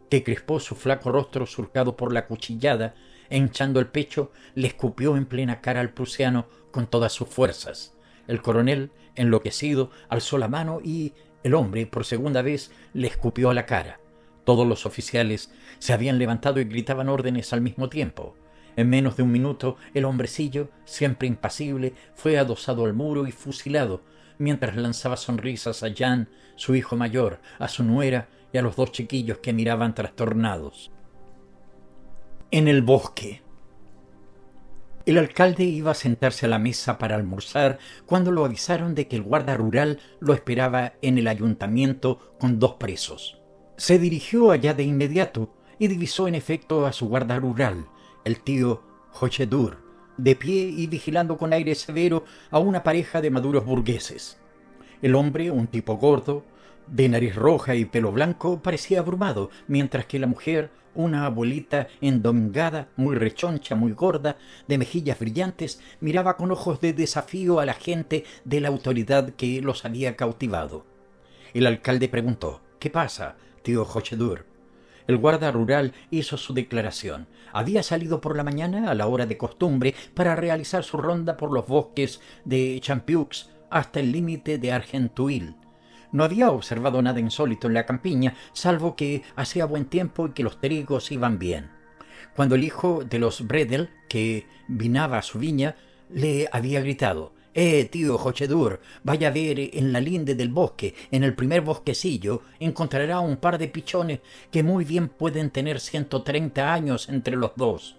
que crispó su flaco rostro surcado por la cuchillada, e hinchando el pecho, le escupió en plena cara al prusiano con todas sus fuerzas. El coronel, enloquecido, alzó la mano y el hombre, por segunda vez, le escupió a la cara. Todos los oficiales se habían levantado y gritaban órdenes al mismo tiempo. En menos de un minuto, el hombrecillo, siempre impasible, fue adosado al muro y fusilado, mientras lanzaba sonrisas a Jan, su hijo mayor, a su nuera y a los dos chiquillos que miraban trastornados. En el bosque. El alcalde iba a sentarse a la mesa para almorzar cuando lo avisaron de que el guarda rural lo esperaba en el ayuntamiento con 2 presos. Se dirigió allá de inmediato y divisó en efecto a su guarda rural, el tío Hochedur, de pie y vigilando con aire severo a una pareja de maduros burgueses. El hombre, un tipo gordo, de nariz roja y pelo blanco, parecía abrumado, mientras que la mujer, una abuelita endomingada, muy rechoncha, muy gorda, de mejillas brillantes, miraba con ojos de desafío a la gente de la autoridad que los había cautivado. El alcalde preguntó: «¿Qué pasa, tío Hochedur?» El guarda rural hizo su declaración. Había salido por la mañana a la hora de costumbre para realizar su ronda por los bosques de Champiux hasta el límite de Argenteuil. No había observado nada insólito en la campiña, salvo que hacía buen tiempo y que los trigos iban bien. Cuando el hijo de los Bredel, que vinaba a su viña, le había gritado: tío Hochedur, vaya a ver en la linde del bosque, en el primer bosquecillo, encontrará un par de pichones que muy bien pueden tener 130 años entre los dos».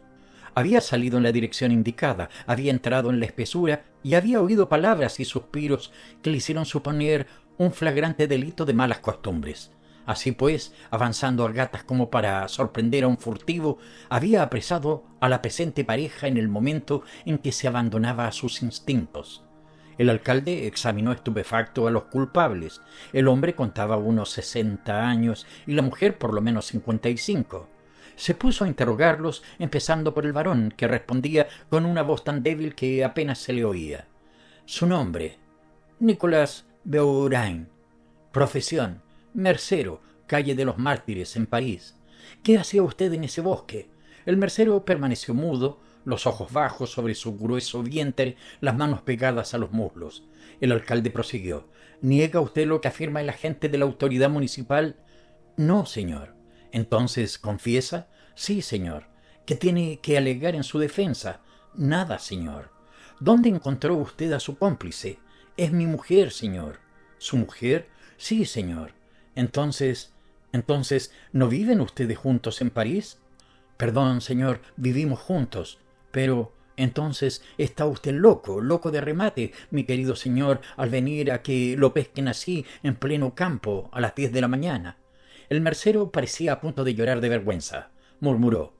Había salido en la dirección indicada, había entrado en la espesura y había oído palabras y suspiros que le hicieron suponer un flagrante delito de malas costumbres. Así pues, avanzando a gatas como para sorprender a un furtivo, había apresado a la presente pareja en el momento en que se abandonaba a sus instintos. El alcalde examinó estupefacto a los culpables. El hombre contaba unos 60 años y la mujer por lo menos 55. Se puso a interrogarlos, empezando por el varón, que respondía con una voz tan débil que apenas se le oía. Su nombre: Nicolas Beaurain. Profesión: mercero, calle de los Mártires, en París. ¿Qué hacía usted en ese bosque? El mercero permaneció mudo, los ojos bajos sobre su grueso vientre, las manos pegadas a los muslos. El alcalde prosiguió. ¿Niega usted lo que afirma el agente de la autoridad municipal? No, señor. Entonces, ¿confiesa? Sí, señor. ¿Qué tiene que alegar en su defensa? Nada, señor. ¿Dónde encontró usted a su cómplice? Es mi mujer, señor. ¿Su mujer? Sí, señor. Entonces, ¿no viven ustedes juntos en París? Perdón, señor, vivimos juntos. Pero, entonces, está usted loco, loco de remate, mi querido señor, al venir a que lo pesquen así, en pleno campo, a las 10 de la mañana. El mercero parecía a punto de llorar de vergüenza. Murmuró.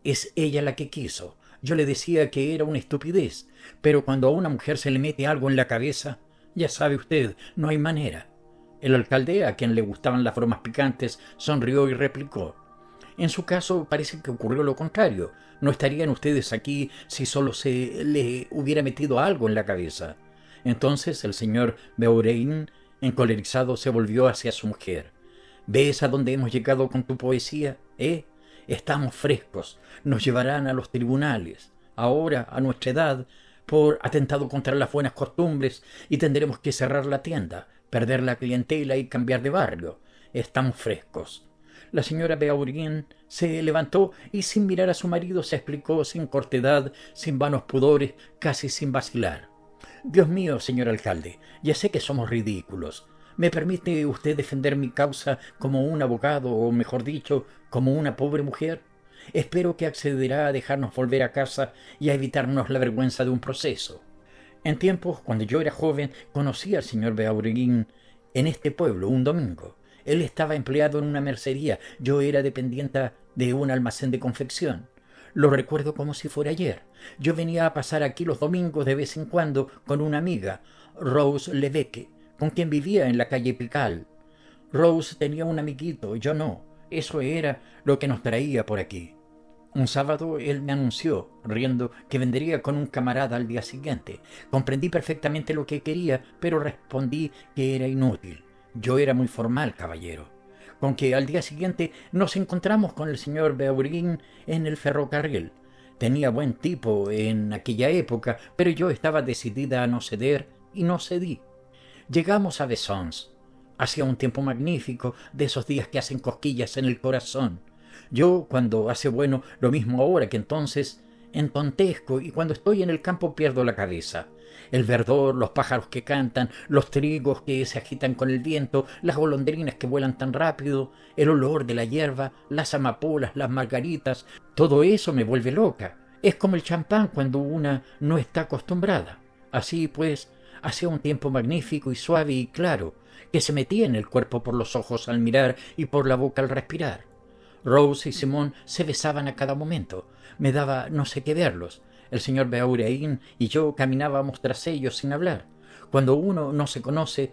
Es ella la que quiso. Yo le decía que era una estupidez, pero cuando a una mujer se le mete algo en la cabeza, ya sabe usted, no hay manera. El alcalde, a quien le gustaban las bromas picantes, sonrió y replicó. En su caso parece que ocurrió lo contrario. No estarían ustedes aquí si solo se le hubiera metido algo en la cabeza. Entonces el señor Beaurain, encolerizado, se volvió hacia su mujer. ¿Ves a dónde hemos llegado con tu poesía? Estamos frescos. Nos llevarán a los tribunales. Ahora, a nuestra edad, por atentado contra las buenas costumbres, y tendremos que cerrar la tienda, perder la clientela y cambiar de barrio. Estamos frescos. La señora Beaurain se levantó y sin mirar a su marido se explicó sin cortedad, sin vanos pudores, casi sin vacilar. Dios mío, señor alcalde, ya sé que somos ridículos. ¿Me permite usted defender mi causa como un abogado, o mejor dicho, como una pobre mujer? Espero que accederá a dejarnos volver a casa y a evitarnos la vergüenza de un proceso. En tiempos, cuando yo era joven, conocí al señor Beaurain en este pueblo un domingo. Él estaba empleado en una mercería, yo era dependienta de un almacén de confección. Lo recuerdo como si fuera ayer. Yo venía a pasar aquí los domingos de vez en cuando con una amiga, Rose Levesque, con quien vivía en la calle Pigalle. Rose tenía un amiguito, yo no. Eso era lo que nos traía por aquí. Un sábado él me anunció, riendo, que vendría con un camarada al día siguiente. Comprendí perfectamente lo que quería, pero respondí que era inútil. Yo era muy formal, caballero. Con que al día siguiente nos encontramos con el señor Beaurain en el ferrocarril. Tenía buen tipo en aquella época, pero yo estaba decidida a no ceder y no cedí. Llegamos a Besançon. Hacía un tiempo magnífico, de esos días que hacen cosquillas en el corazón. Yo, cuando hace bueno, lo mismo ahora que entonces, entontezco y cuando estoy en el campo pierdo la cabeza. El verdor, los pájaros que cantan, los trigos que se agitan con el viento, las golondrinas que vuelan tan rápido, el olor de la hierba, las amapolas, las margaritas, todo eso me vuelve loca. Es como el champán cuando una no está acostumbrada. Así pues, hacía un tiempo magnífico y suave y claro, que se metía en el cuerpo por los ojos al mirar y por la boca al respirar. Rose y Simón se besaban a cada momento. Me daba no sé qué verlos. El señor Beaurain y yo caminábamos tras ellos sin hablar. Cuando uno no se conoce,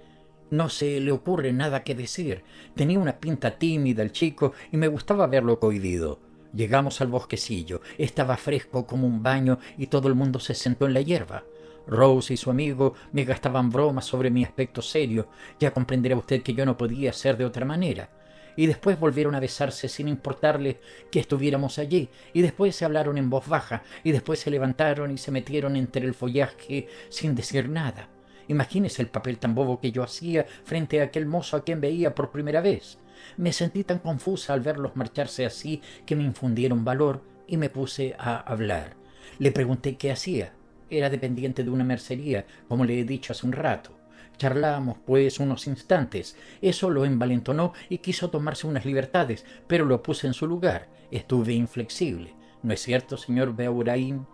no se le ocurre nada que decir. Tenía una pinta tímida el chico y me gustaba verlo cohibido. Llegamos al bosquecillo. Estaba fresco como un baño y todo el mundo se sentó en la hierba. Rose y su amigo me gastaban bromas sobre mi aspecto serio. Ya comprenderá usted que yo no podía ser de otra manera. Y después volvieron a besarse sin importarles que estuviéramos allí, y después se hablaron en voz baja, y después se levantaron y se metieron entre el follaje sin decir nada. Imagínese el papel tan bobo que yo hacía frente a aquel mozo a quien veía por primera vez. Me sentí tan confusa al verlos marcharse así que me infundieron valor y me puse a hablar. Le pregunté qué hacía. Era dependiente de una mercería, como le he dicho hace un rato. Charlamos, pues, unos instantes. Eso lo envalentonó y quiso tomarse unas libertades, pero lo puse en su lugar. Estuve inflexible. ¿No es cierto, señor Beaurain?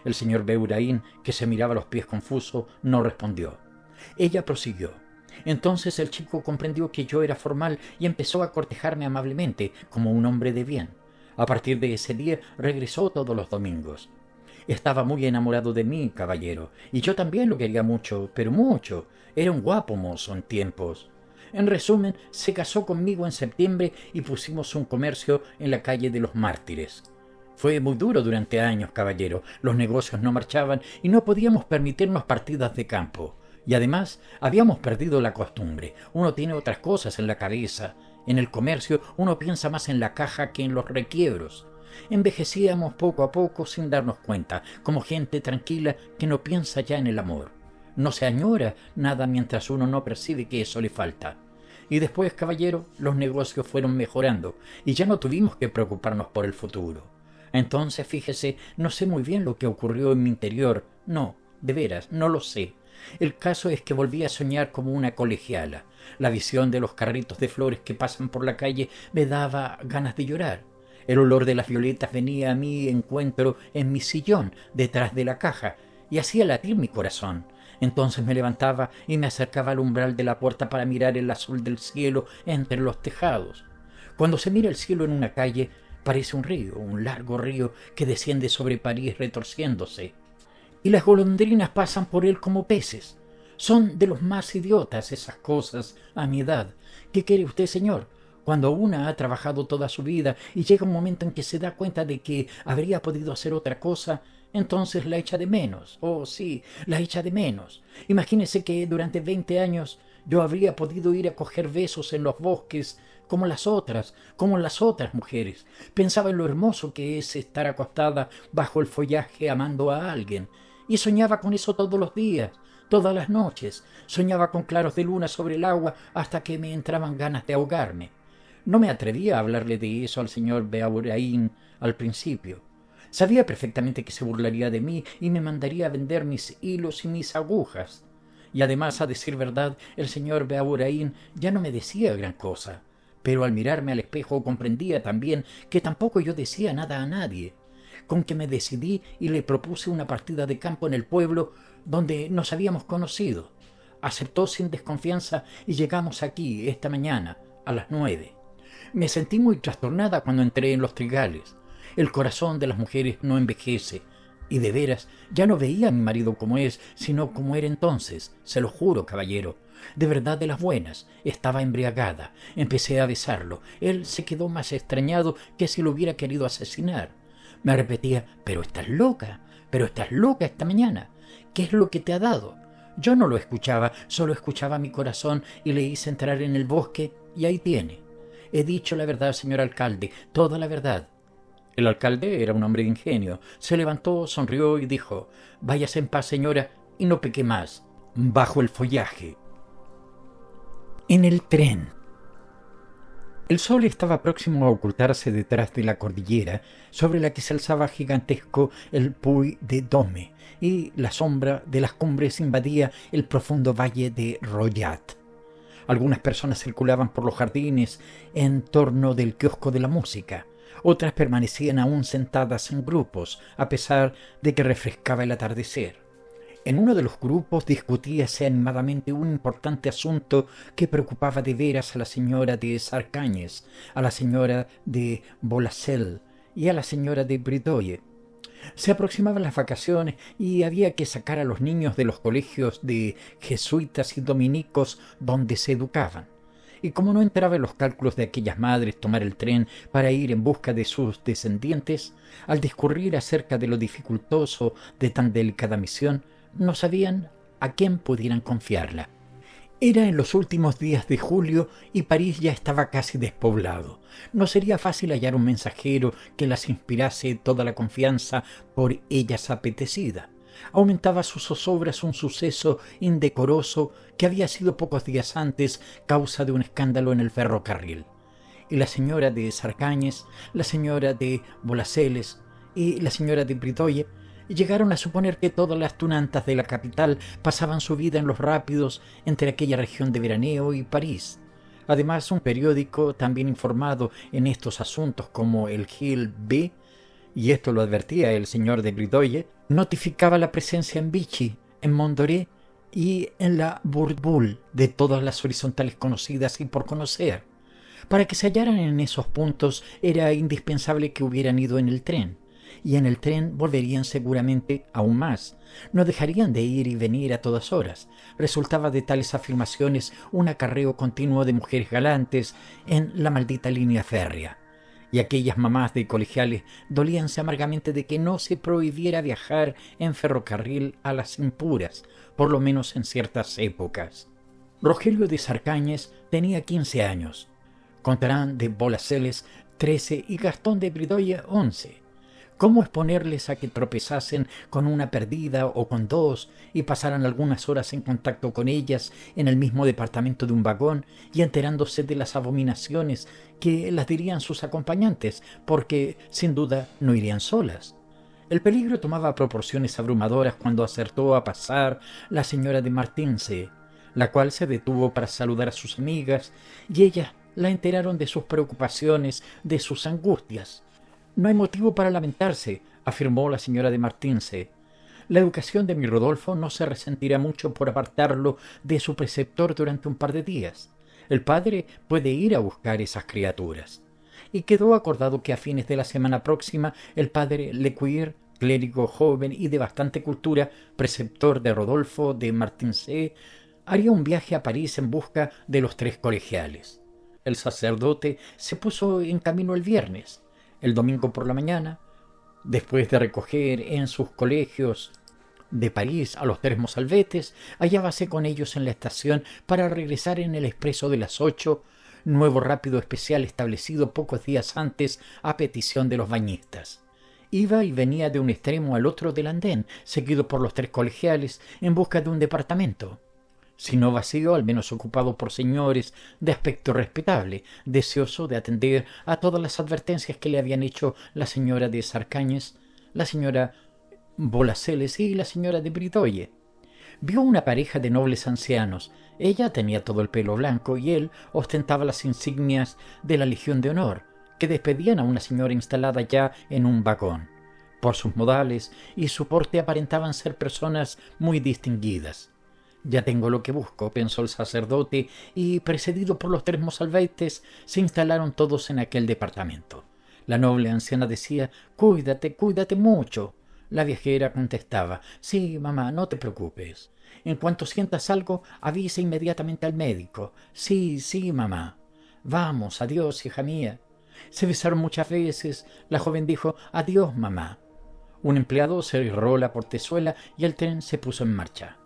El señor Beaurain, que se miraba los pies confuso, no respondió. Ella prosiguió. Entonces el chico comprendió que yo era formal y empezó a cortejarme amablemente, como un hombre de bien. A partir de ese día regresó todos los domingos. Estaba muy enamorado de mí, caballero, y yo también lo quería mucho, pero mucho. Era un guapo mozo en tiempos. En resumen, se casó conmigo en septiembre y pusimos un comercio en la calle de los Mártires. Fue muy duro durante años, caballero. Los negocios no marchaban y no podíamos permitirnos partidas de campo. Y además, habíamos perdido la costumbre. Uno tiene otras cosas en la cabeza. En el comercio uno piensa más en la caja que en los requiebros. Envejecíamos poco a poco sin darnos cuenta, como gente tranquila que no piensa ya en el amor. No se añora nada mientras uno no percibe que eso le falta. Y después, caballero, los negocios fueron mejorando y ya no tuvimos que preocuparnos por el futuro. Entonces, fíjese, no sé muy bien lo que ocurrió en mi interior. No, de veras, no lo sé. El caso es que volví a soñar como una colegiala. La visión de los carritos de flores que pasan por la calle me daba ganas de llorar. El olor de las violetas venía a mi encuentro en mi sillón, detrás de la caja, y hacía latir mi corazón. Entonces me levantaba y me acercaba al umbral de la puerta para mirar el azul del cielo entre los tejados. Cuando se mira el cielo en una calle, parece un río, un largo río que desciende sobre París retorciéndose. Y las golondrinas pasan por él como peces. Son de los más idiotas esas cosas a mi edad. ¿Qué quiere usted, señor? Cuando una ha trabajado toda su vida y llega un momento en que se da cuenta de que habría podido hacer otra cosa, entonces la echa de menos. Oh, sí, la echa de menos. Imagínese que durante 20 años yo habría podido ir a coger besos en los bosques como las otras mujeres. Pensaba en lo hermoso que es estar acostada bajo el follaje amando a alguien. Y soñaba con eso todos los días, todas las noches. Soñaba con claros de luna sobre el agua hasta que me entraban ganas de ahogarme. No me atrevía a hablarle de eso al señor Beaurain al principio. Sabía perfectamente que se burlaría de mí y me mandaría a vender mis hilos y mis agujas. Y además, a decir verdad, el señor Beaurain ya no me decía gran cosa. Pero al mirarme al espejo comprendía también que tampoco yo decía nada a nadie. Con que me decidí y le propuse una partida de campo en el pueblo donde nos habíamos conocido. Aceptó sin desconfianza y llegamos aquí esta mañana a las 9. Me sentí muy trastornada cuando entré en los trigales. El corazón de las mujeres no envejece. Y de veras, ya no veía a mi marido como es, sino como era entonces. Se lo juro, caballero. De verdad, de las buenas. Estaba embriagada. Empecé a besarlo. Él se quedó más extrañado que si lo hubiera querido asesinar. Me repetía, pero estás loca esta mañana. ¿Qué es lo que te ha dado? Yo no lo escuchaba, solo escuchaba mi corazón y le hice entrar en el bosque y ahí tiene. He dicho la verdad, señor alcalde, toda la verdad. El alcalde era un hombre de ingenio. Se levantó, sonrió y dijo, váyase en paz, señora, y no peque más. Bajo el follaje. En el tren. El sol estaba próximo a ocultarse detrás de la cordillera, sobre la que se alzaba gigantesco el Puy de Dôme, y la sombra de las cumbres invadía el profundo valle de Royat. Algunas personas circulaban por los jardines en torno del kiosco de la música. Otras permanecían aún sentadas en grupos, a pesar de que refrescaba el atardecer. En uno de los grupos discutíase animadamente un importante asunto que preocupaba de veras a la señora de Sarcagnes, a la señora de Bolacel y a la señora de Bridoye. Se aproximaban las vacaciones y había que sacar a los niños de los colegios de jesuitas y dominicos donde se educaban. Y como no entraba en los cálculos de aquellas madres tomar el tren para ir en busca de sus descendientes, al discurrir acerca de lo dificultoso de tan delicada misión, no sabían a quién pudieran confiarla. Era en los últimos días de julio y París ya estaba casi despoblado. No sería fácil hallar un mensajero que las inspirase toda la confianza por ellas apetecida. Aumentaba sus zozobras un suceso indecoroso que había sido pocos días antes causa de un escándalo en el ferrocarril. Y la señora de Sarcagnes, la señora de Bolaceles y la señora de Bridoye llegaron a suponer que todas las tunantas de la capital pasaban su vida en los rápidos entre aquella región de veraneo y París. Además, un periódico también informado en estos asuntos como el Gil B, y esto lo advertía el señor de Bridoye, notificaba la presencia en Vichy, en Mondoré y en la Bourboule de todas las horizontales conocidas y por conocer. Para que se hallaran en esos puntos era indispensable que hubieran ido en el tren. Y en el tren volverían seguramente aún más. No dejarían de ir y venir a todas horas. Resultaba de tales afirmaciones un acarreo continuo de mujeres galantes en la maldita línea férrea. Y aquellas mamás de colegiales dolíanse amargamente de que no se prohibiera viajar en ferrocarril a las impuras, por lo menos en ciertas épocas. Rogelio de Sarcagnes tenía 15 años. Contarán de Bolaceles 13 y Gastón de Bridoye 11. ¿Cómo exponerles a que tropezasen con una perdida o con dos y pasaran algunas horas en contacto con ellas en el mismo departamento de un vagón y enterándose de las abominaciones que las dirían sus acompañantes, porque sin duda no irían solas? El peligro tomaba proporciones abrumadoras cuando acertó a pasar la señora de Martinse, la cual se detuvo para saludar a sus amigas y ellas la enteraron de sus preocupaciones, de sus angustias. «No hay motivo para lamentarse», afirmó la señora de Martinse. «La educación de mi Rodolfo no se resentirá mucho por apartarlo de su preceptor durante un par de días. El padre puede ir a buscar esas criaturas». Y quedó acordado que a fines de la semana próxima el padre Lecuyer, clérigo joven y de bastante cultura, preceptor de Rodolfo de Martinse, haría un viaje a París en busca de los 3 colegiales. El sacerdote se puso en camino el viernes. El domingo por la mañana, después de recoger en sus colegios de París a los 3 mozalbetes, hallábase con ellos en la estación para regresar en el expreso de las 8, nuevo rápido especial establecido pocos días antes a petición de los bañistas. Iba y venía de un extremo al otro del andén, seguido por los 3 colegiales, en busca de un departamento. Si no vacío, al menos ocupado por señores de aspecto respetable, deseoso de atender a todas las advertencias que le habían hecho la señora de Sarcañes, la señora Bolaceles y la señora de Bridoye. Vio una pareja de nobles ancianos. Ella tenía todo el pelo blanco y él ostentaba las insignias de la Legión de Honor, que despedían a una señora instalada ya en un vagón. Por sus modales y su porte aparentaban ser personas muy distinguidas. «Ya tengo lo que busco», pensó el sacerdote, y, precedido por los 3 mozalbetes, se instalaron todos en aquel departamento. La noble anciana decía: «Cuídate, cuídate mucho». La viajera contestaba: «Sí, mamá, no te preocupes. En cuanto sientas algo, avisa inmediatamente al médico». «Sí, sí, mamá». «Vamos, adiós, hija mía». Se besaron muchas veces. La joven dijo: «Adiós, mamá». Un empleado cerró la portezuela y el tren se puso en marcha.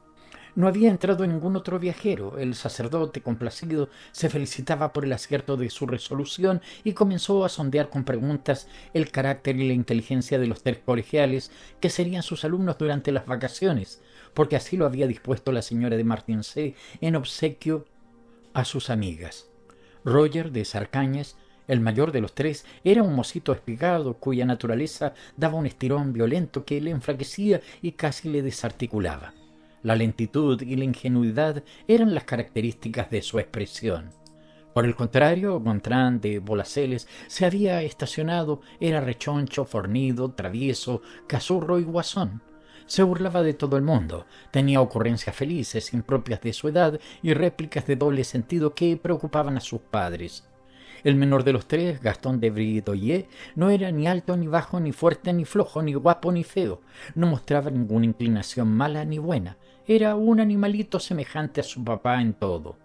No había entrado ningún otro viajero. El sacerdote, complacido, se felicitaba por el acierto de su resolución y comenzó a sondear con preguntas el carácter y la inteligencia de los 3 colegiales que serían sus alumnos durante las vacaciones, porque así lo había dispuesto la señora de Martinse en obsequio a sus amigas. Roger de Sarcañes, el mayor de los 3, era un mocito espigado cuya naturaleza daba un estirón violento que le enflaquecía y casi le desarticulaba. La lentitud y la ingenuidad eran las características de su expresión. Por el contrario, Gontran de Bolaceles se había estacionado, era rechoncho, fornido, travieso, cazurro y guasón. Se burlaba de todo el mundo, tenía ocurrencias felices, impropias de su edad y réplicas de doble sentido que preocupaban a sus padres. El menor de los 3, Gastón de Bridoye, no era ni alto ni bajo, ni fuerte ni flojo, ni guapo ni feo. No mostraba ninguna inclinación mala ni buena. Era un animalito semejante a su papá en todo.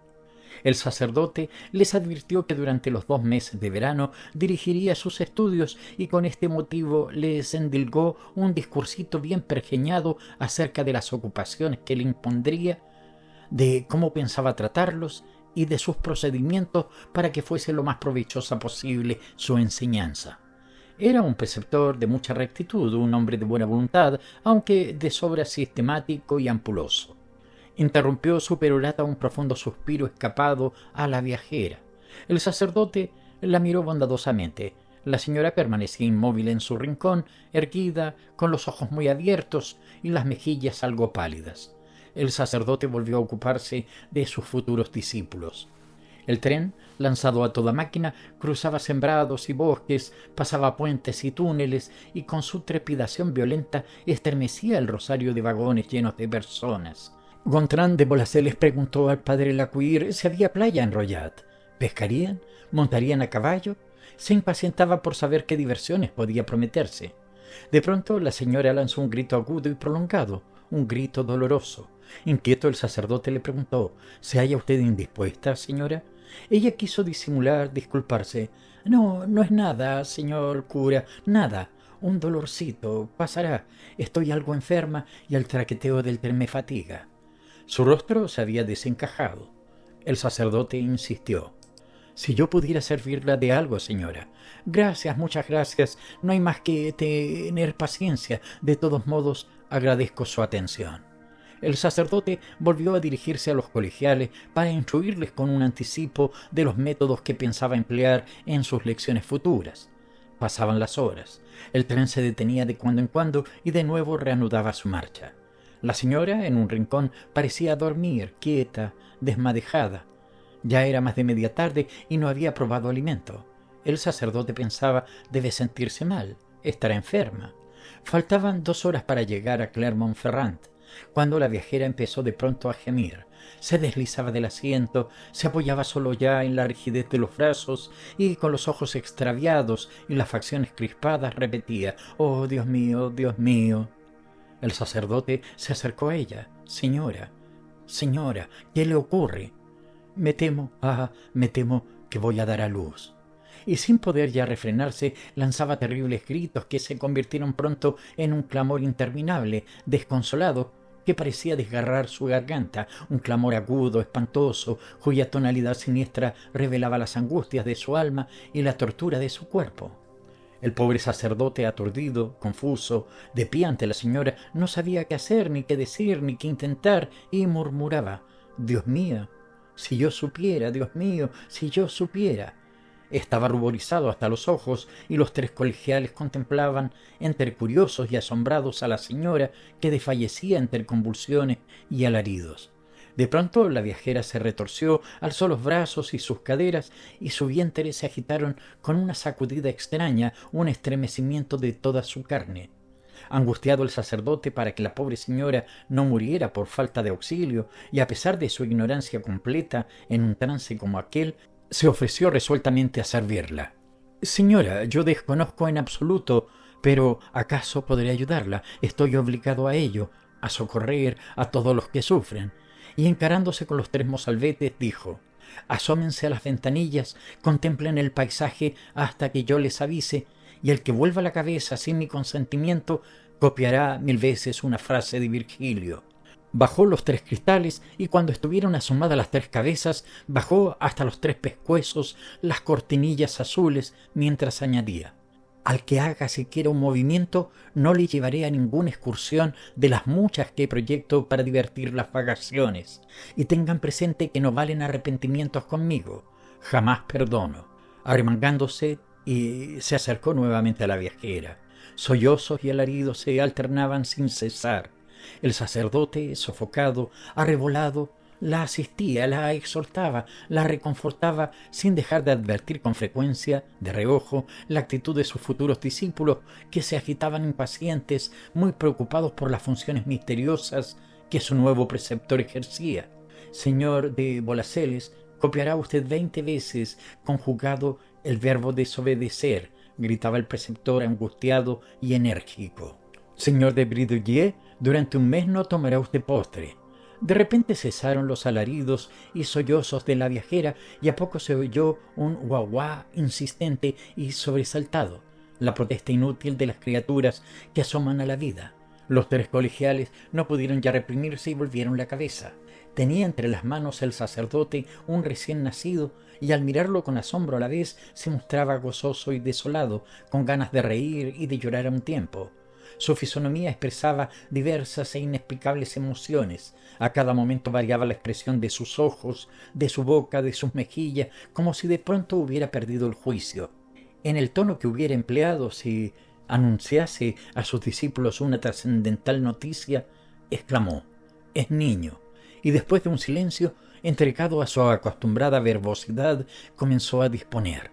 El sacerdote les advirtió que durante los 2 meses de verano dirigiría sus estudios y con este motivo les endilgó un discursito bien pergeñado acerca de las ocupaciones que le impondría, de cómo pensaba tratarlos y de sus procedimientos para que fuese lo más provechosa posible su enseñanza. Era un preceptor de mucha rectitud, un hombre de buena voluntad, aunque de sobra sistemático y ampuloso. Interrumpió su perorata un profundo suspiro escapado a la viajera. El sacerdote la miró bondadosamente. La señora permanecía inmóvil en su rincón, erguida, con los ojos muy abiertos y las mejillas algo pálidas. El sacerdote volvió a ocuparse de sus futuros discípulos. El tren, lanzado a toda máquina, cruzaba sembrados y bosques, pasaba puentes y túneles, y con su trepidación violenta estremecía el rosario de vagones llenos de personas. Gontran de Bolaceles preguntó al padre Lecuyer si había playa en Royat. ¿Pescarían? ¿Montarían a caballo? Se impacientaba por saber qué diversiones podía prometerse. De pronto la señora lanzó un grito agudo y prolongado, un grito doloroso. Inquieto, el sacerdote le preguntó: ¿se halla usted indispuesta, señora? Ella quiso disimular, disculparse. No es nada, señor cura, nada. Un dolorcito, pasará. Estoy algo enferma y el traqueteo del tren me fatiga. Su rostro se había desencajado. El sacerdote insistió: Si yo pudiera servirla de algo, señora. Gracias, muchas gracias. No hay más que tener paciencia. De todos modos, agradezco su atención. El sacerdote volvió a dirigirse a los colegiales para instruirles con un anticipo de los métodos que pensaba emplear en sus lecciones futuras. Pasaban las horas. El tren se detenía de cuando en cuando y de nuevo reanudaba su marcha. La señora, en un rincón, parecía dormir, quieta, desmadejada. Ya era más de media tarde y no había probado alimento. El sacerdote pensaba: debe sentirse mal, estará enferma. Faltaban 2 horas para llegar a Clermont-Ferrand, cuando la viajera empezó de pronto a gemir. Se deslizaba del asiento, se apoyaba solo ya en la rigidez de los brazos y, con los ojos extraviados y las facciones crispadas, repetía: «Oh, Dios mío, Dios mío». El sacerdote se acercó a ella. «Señora, señora, ¿qué le ocurre?» me temo que voy a dar a luz». Y sin poder ya refrenarse, lanzaba terribles gritos que se convirtieron pronto en un clamor interminable, desconsolado, que parecía desgarrar su garganta, un clamor agudo, espantoso, cuya tonalidad siniestra revelaba las angustias de su alma y la tortura de su cuerpo. El pobre sacerdote, aturdido, confuso, de pie ante la señora, no sabía qué hacer, ni qué decir, ni qué intentar, y murmuraba: «Dios mío, si yo supiera, Dios mío, si yo supiera». Estaba ruborizado hasta los ojos, y los 3 colegiales contemplaban, entre curiosos y asombrados, a la señora, que desfallecía entre convulsiones y alaridos. De pronto la viajera se retorció, alzó los brazos y sus caderas, y su vientre se agitaron con una sacudida extraña, un estremecimiento de toda su carne. Angustiado el sacerdote para que la pobre señora no muriera por falta de auxilio, y a pesar de su ignorancia completa en un trance como aquel, se ofreció resueltamente a servirla. «Señora, yo desconozco en absoluto, pero ¿acaso podré ayudarla? Estoy obligado a ello, a socorrer a todos los que sufren». Y encarándose con los 3 mozalbetes, dijo: «Asómense a las ventanillas, contemplen el paisaje hasta que yo les avise, y el que vuelva la cabeza sin mi consentimiento copiará 1000 veces una frase de Virgilio». Bajó los 3 cristales, y cuando estuvieron asomadas las 3 cabezas, bajó hasta los 3 pescuezos las cortinillas azules, mientras añadía: «Al que haga siquiera un movimiento, no le llevaré a ninguna excursión de las muchas que proyecto para divertir las vagaciones, y tengan presente que no valen arrepentimientos conmigo. Jamás perdono». Arremangándose, y se acercó nuevamente a la viajera. Sollozos y alaridos se alternaban sin cesar. El sacerdote, sofocado, arrebolado, la asistía, la exhortaba, la reconfortaba, sin dejar de advertir con frecuencia, de reojo, la actitud de sus futuros discípulos, que se agitaban impacientes, muy preocupados por las funciones misteriosas que su nuevo preceptor ejercía. «Señor de Bolaceles, copiará usted 20 veces conjugado el verbo desobedecer», gritaba el preceptor angustiado y enérgico. «Señor de Bridouillet, durante un mes no tomará usted postre». De repente cesaron los alaridos y sollozos de la viajera, y a poco se oyó un guau-guau insistente y sobresaltado, la protesta inútil de las criaturas que asoman a la vida. Los 3 colegiales no pudieron ya reprimirse y volvieron la cabeza. Tenía entre las manos el sacerdote un recién nacido, y al mirarlo con asombro a la vez se mostraba gozoso y desolado, con ganas de reír y de llorar a un tiempo. Su fisonomía expresaba diversas e inexplicables emociones. A cada momento variaba la expresión de sus ojos, de su boca, de sus mejillas, como si de pronto hubiera perdido el juicio. En el tono que hubiera empleado si anunciase a sus discípulos una trascendental noticia, exclamó: «Es niño», y después de un silencio, entregado a su acostumbrada verbosidad, comenzó a disponer: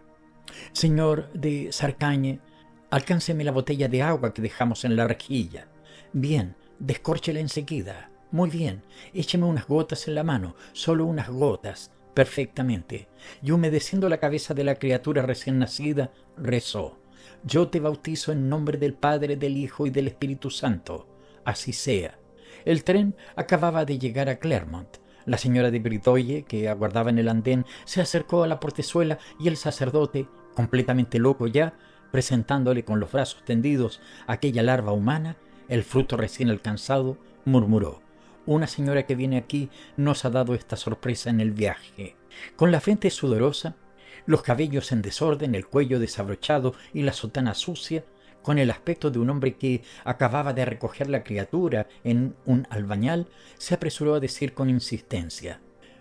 «Señor de Sarcagne, alcánceme la botella de agua que dejamos en la rejilla. Bien, descórchela enseguida. Muy bien, écheme unas gotas en la mano, solo unas gotas, perfectamente». Y humedeciendo la cabeza de la criatura recién nacida, rezó: «Yo te bautizo en nombre del Padre, del Hijo y del Espíritu Santo. Así sea». El tren acababa de llegar a Clermont. La señora de Bridouillet, que aguardaba en el andén, se acercó a la portezuela, y el sacerdote, completamente loco ya, presentándole con los brazos tendidos aquella larva humana, el fruto recién alcanzado, murmuró: «Una señora que viene aquí nos ha dado esta sorpresa en el viaje». Con la frente sudorosa, los cabellos en desorden, el cuello desabrochado y la sotana sucia, con el aspecto de un hombre que acababa de recoger la criatura en un albañal, se apresuró a decir con insistencia: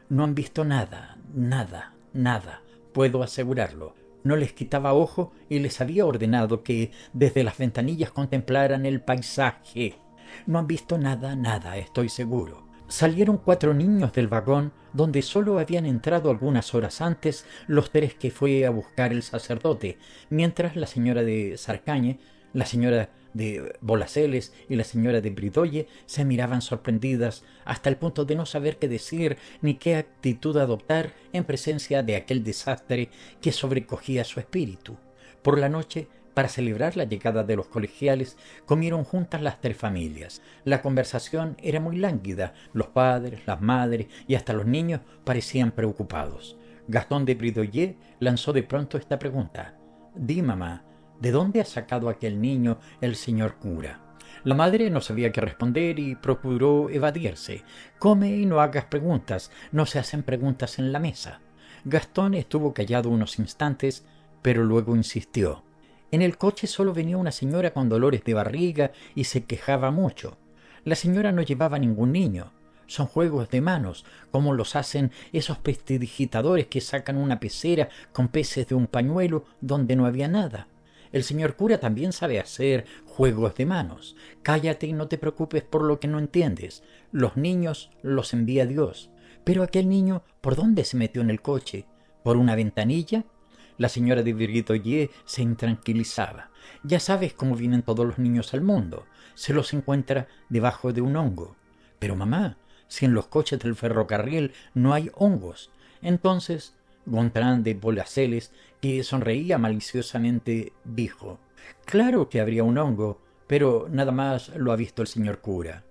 «No han visto nada, nada, nada, puedo asegurarlo. No les quitaba ojo y les había ordenado que desde las ventanillas contemplaran el paisaje. No han visto nada, nada, estoy seguro». Salieron 4 niños del vagón, donde solo habían entrado algunas horas antes los 3 que fue a buscar el sacerdote, mientras la señora de Sarcañe, la señora de Bolaceles y la señora de Bridoye se miraban sorprendidas hasta el punto de no saber qué decir ni qué actitud adoptar en presencia de aquel desastre que sobrecogía su espíritu. Por la noche, para celebrar la llegada de los colegiales, comieron juntas las 3 familias. La conversación era muy lánguida. Los padres, las madres y hasta los niños parecían preocupados. Gastón de Bridoye lanzó de pronto esta pregunta: «Di, mamá, ¿de dónde ha sacado aquel niño el señor cura?». La madre no sabía qué responder y procuró evadirse. «Come y no hagas preguntas, no se hacen preguntas en la mesa». Gastón estuvo callado unos instantes, pero luego insistió: «En el coche solo venía una señora con dolores de barriga y se quejaba mucho. La señora no llevaba ningún niño. Son juegos de manos, como los hacen esos prestidigitadores que sacan una pecera con peces de un pañuelo donde no había nada. El señor cura también sabe hacer juegos de manos. Cállate y no te preocupes por lo que no entiendes. Los niños los envía Dios. Pero aquel niño, ¿por dónde se metió en el coche? ¿Por una ventanilla?». La señora de Bridoye se intranquilizaba. «Ya sabes cómo vienen todos los niños al mundo. Se los encuentra debajo de un hongo». «Pero mamá, si en los coches del ferrocarril no hay hongos». Entonces Gontran de Bolaceles, que sonreía maliciosamente, dijo: «Claro que habría un hongo, pero nada más lo ha visto el señor cura».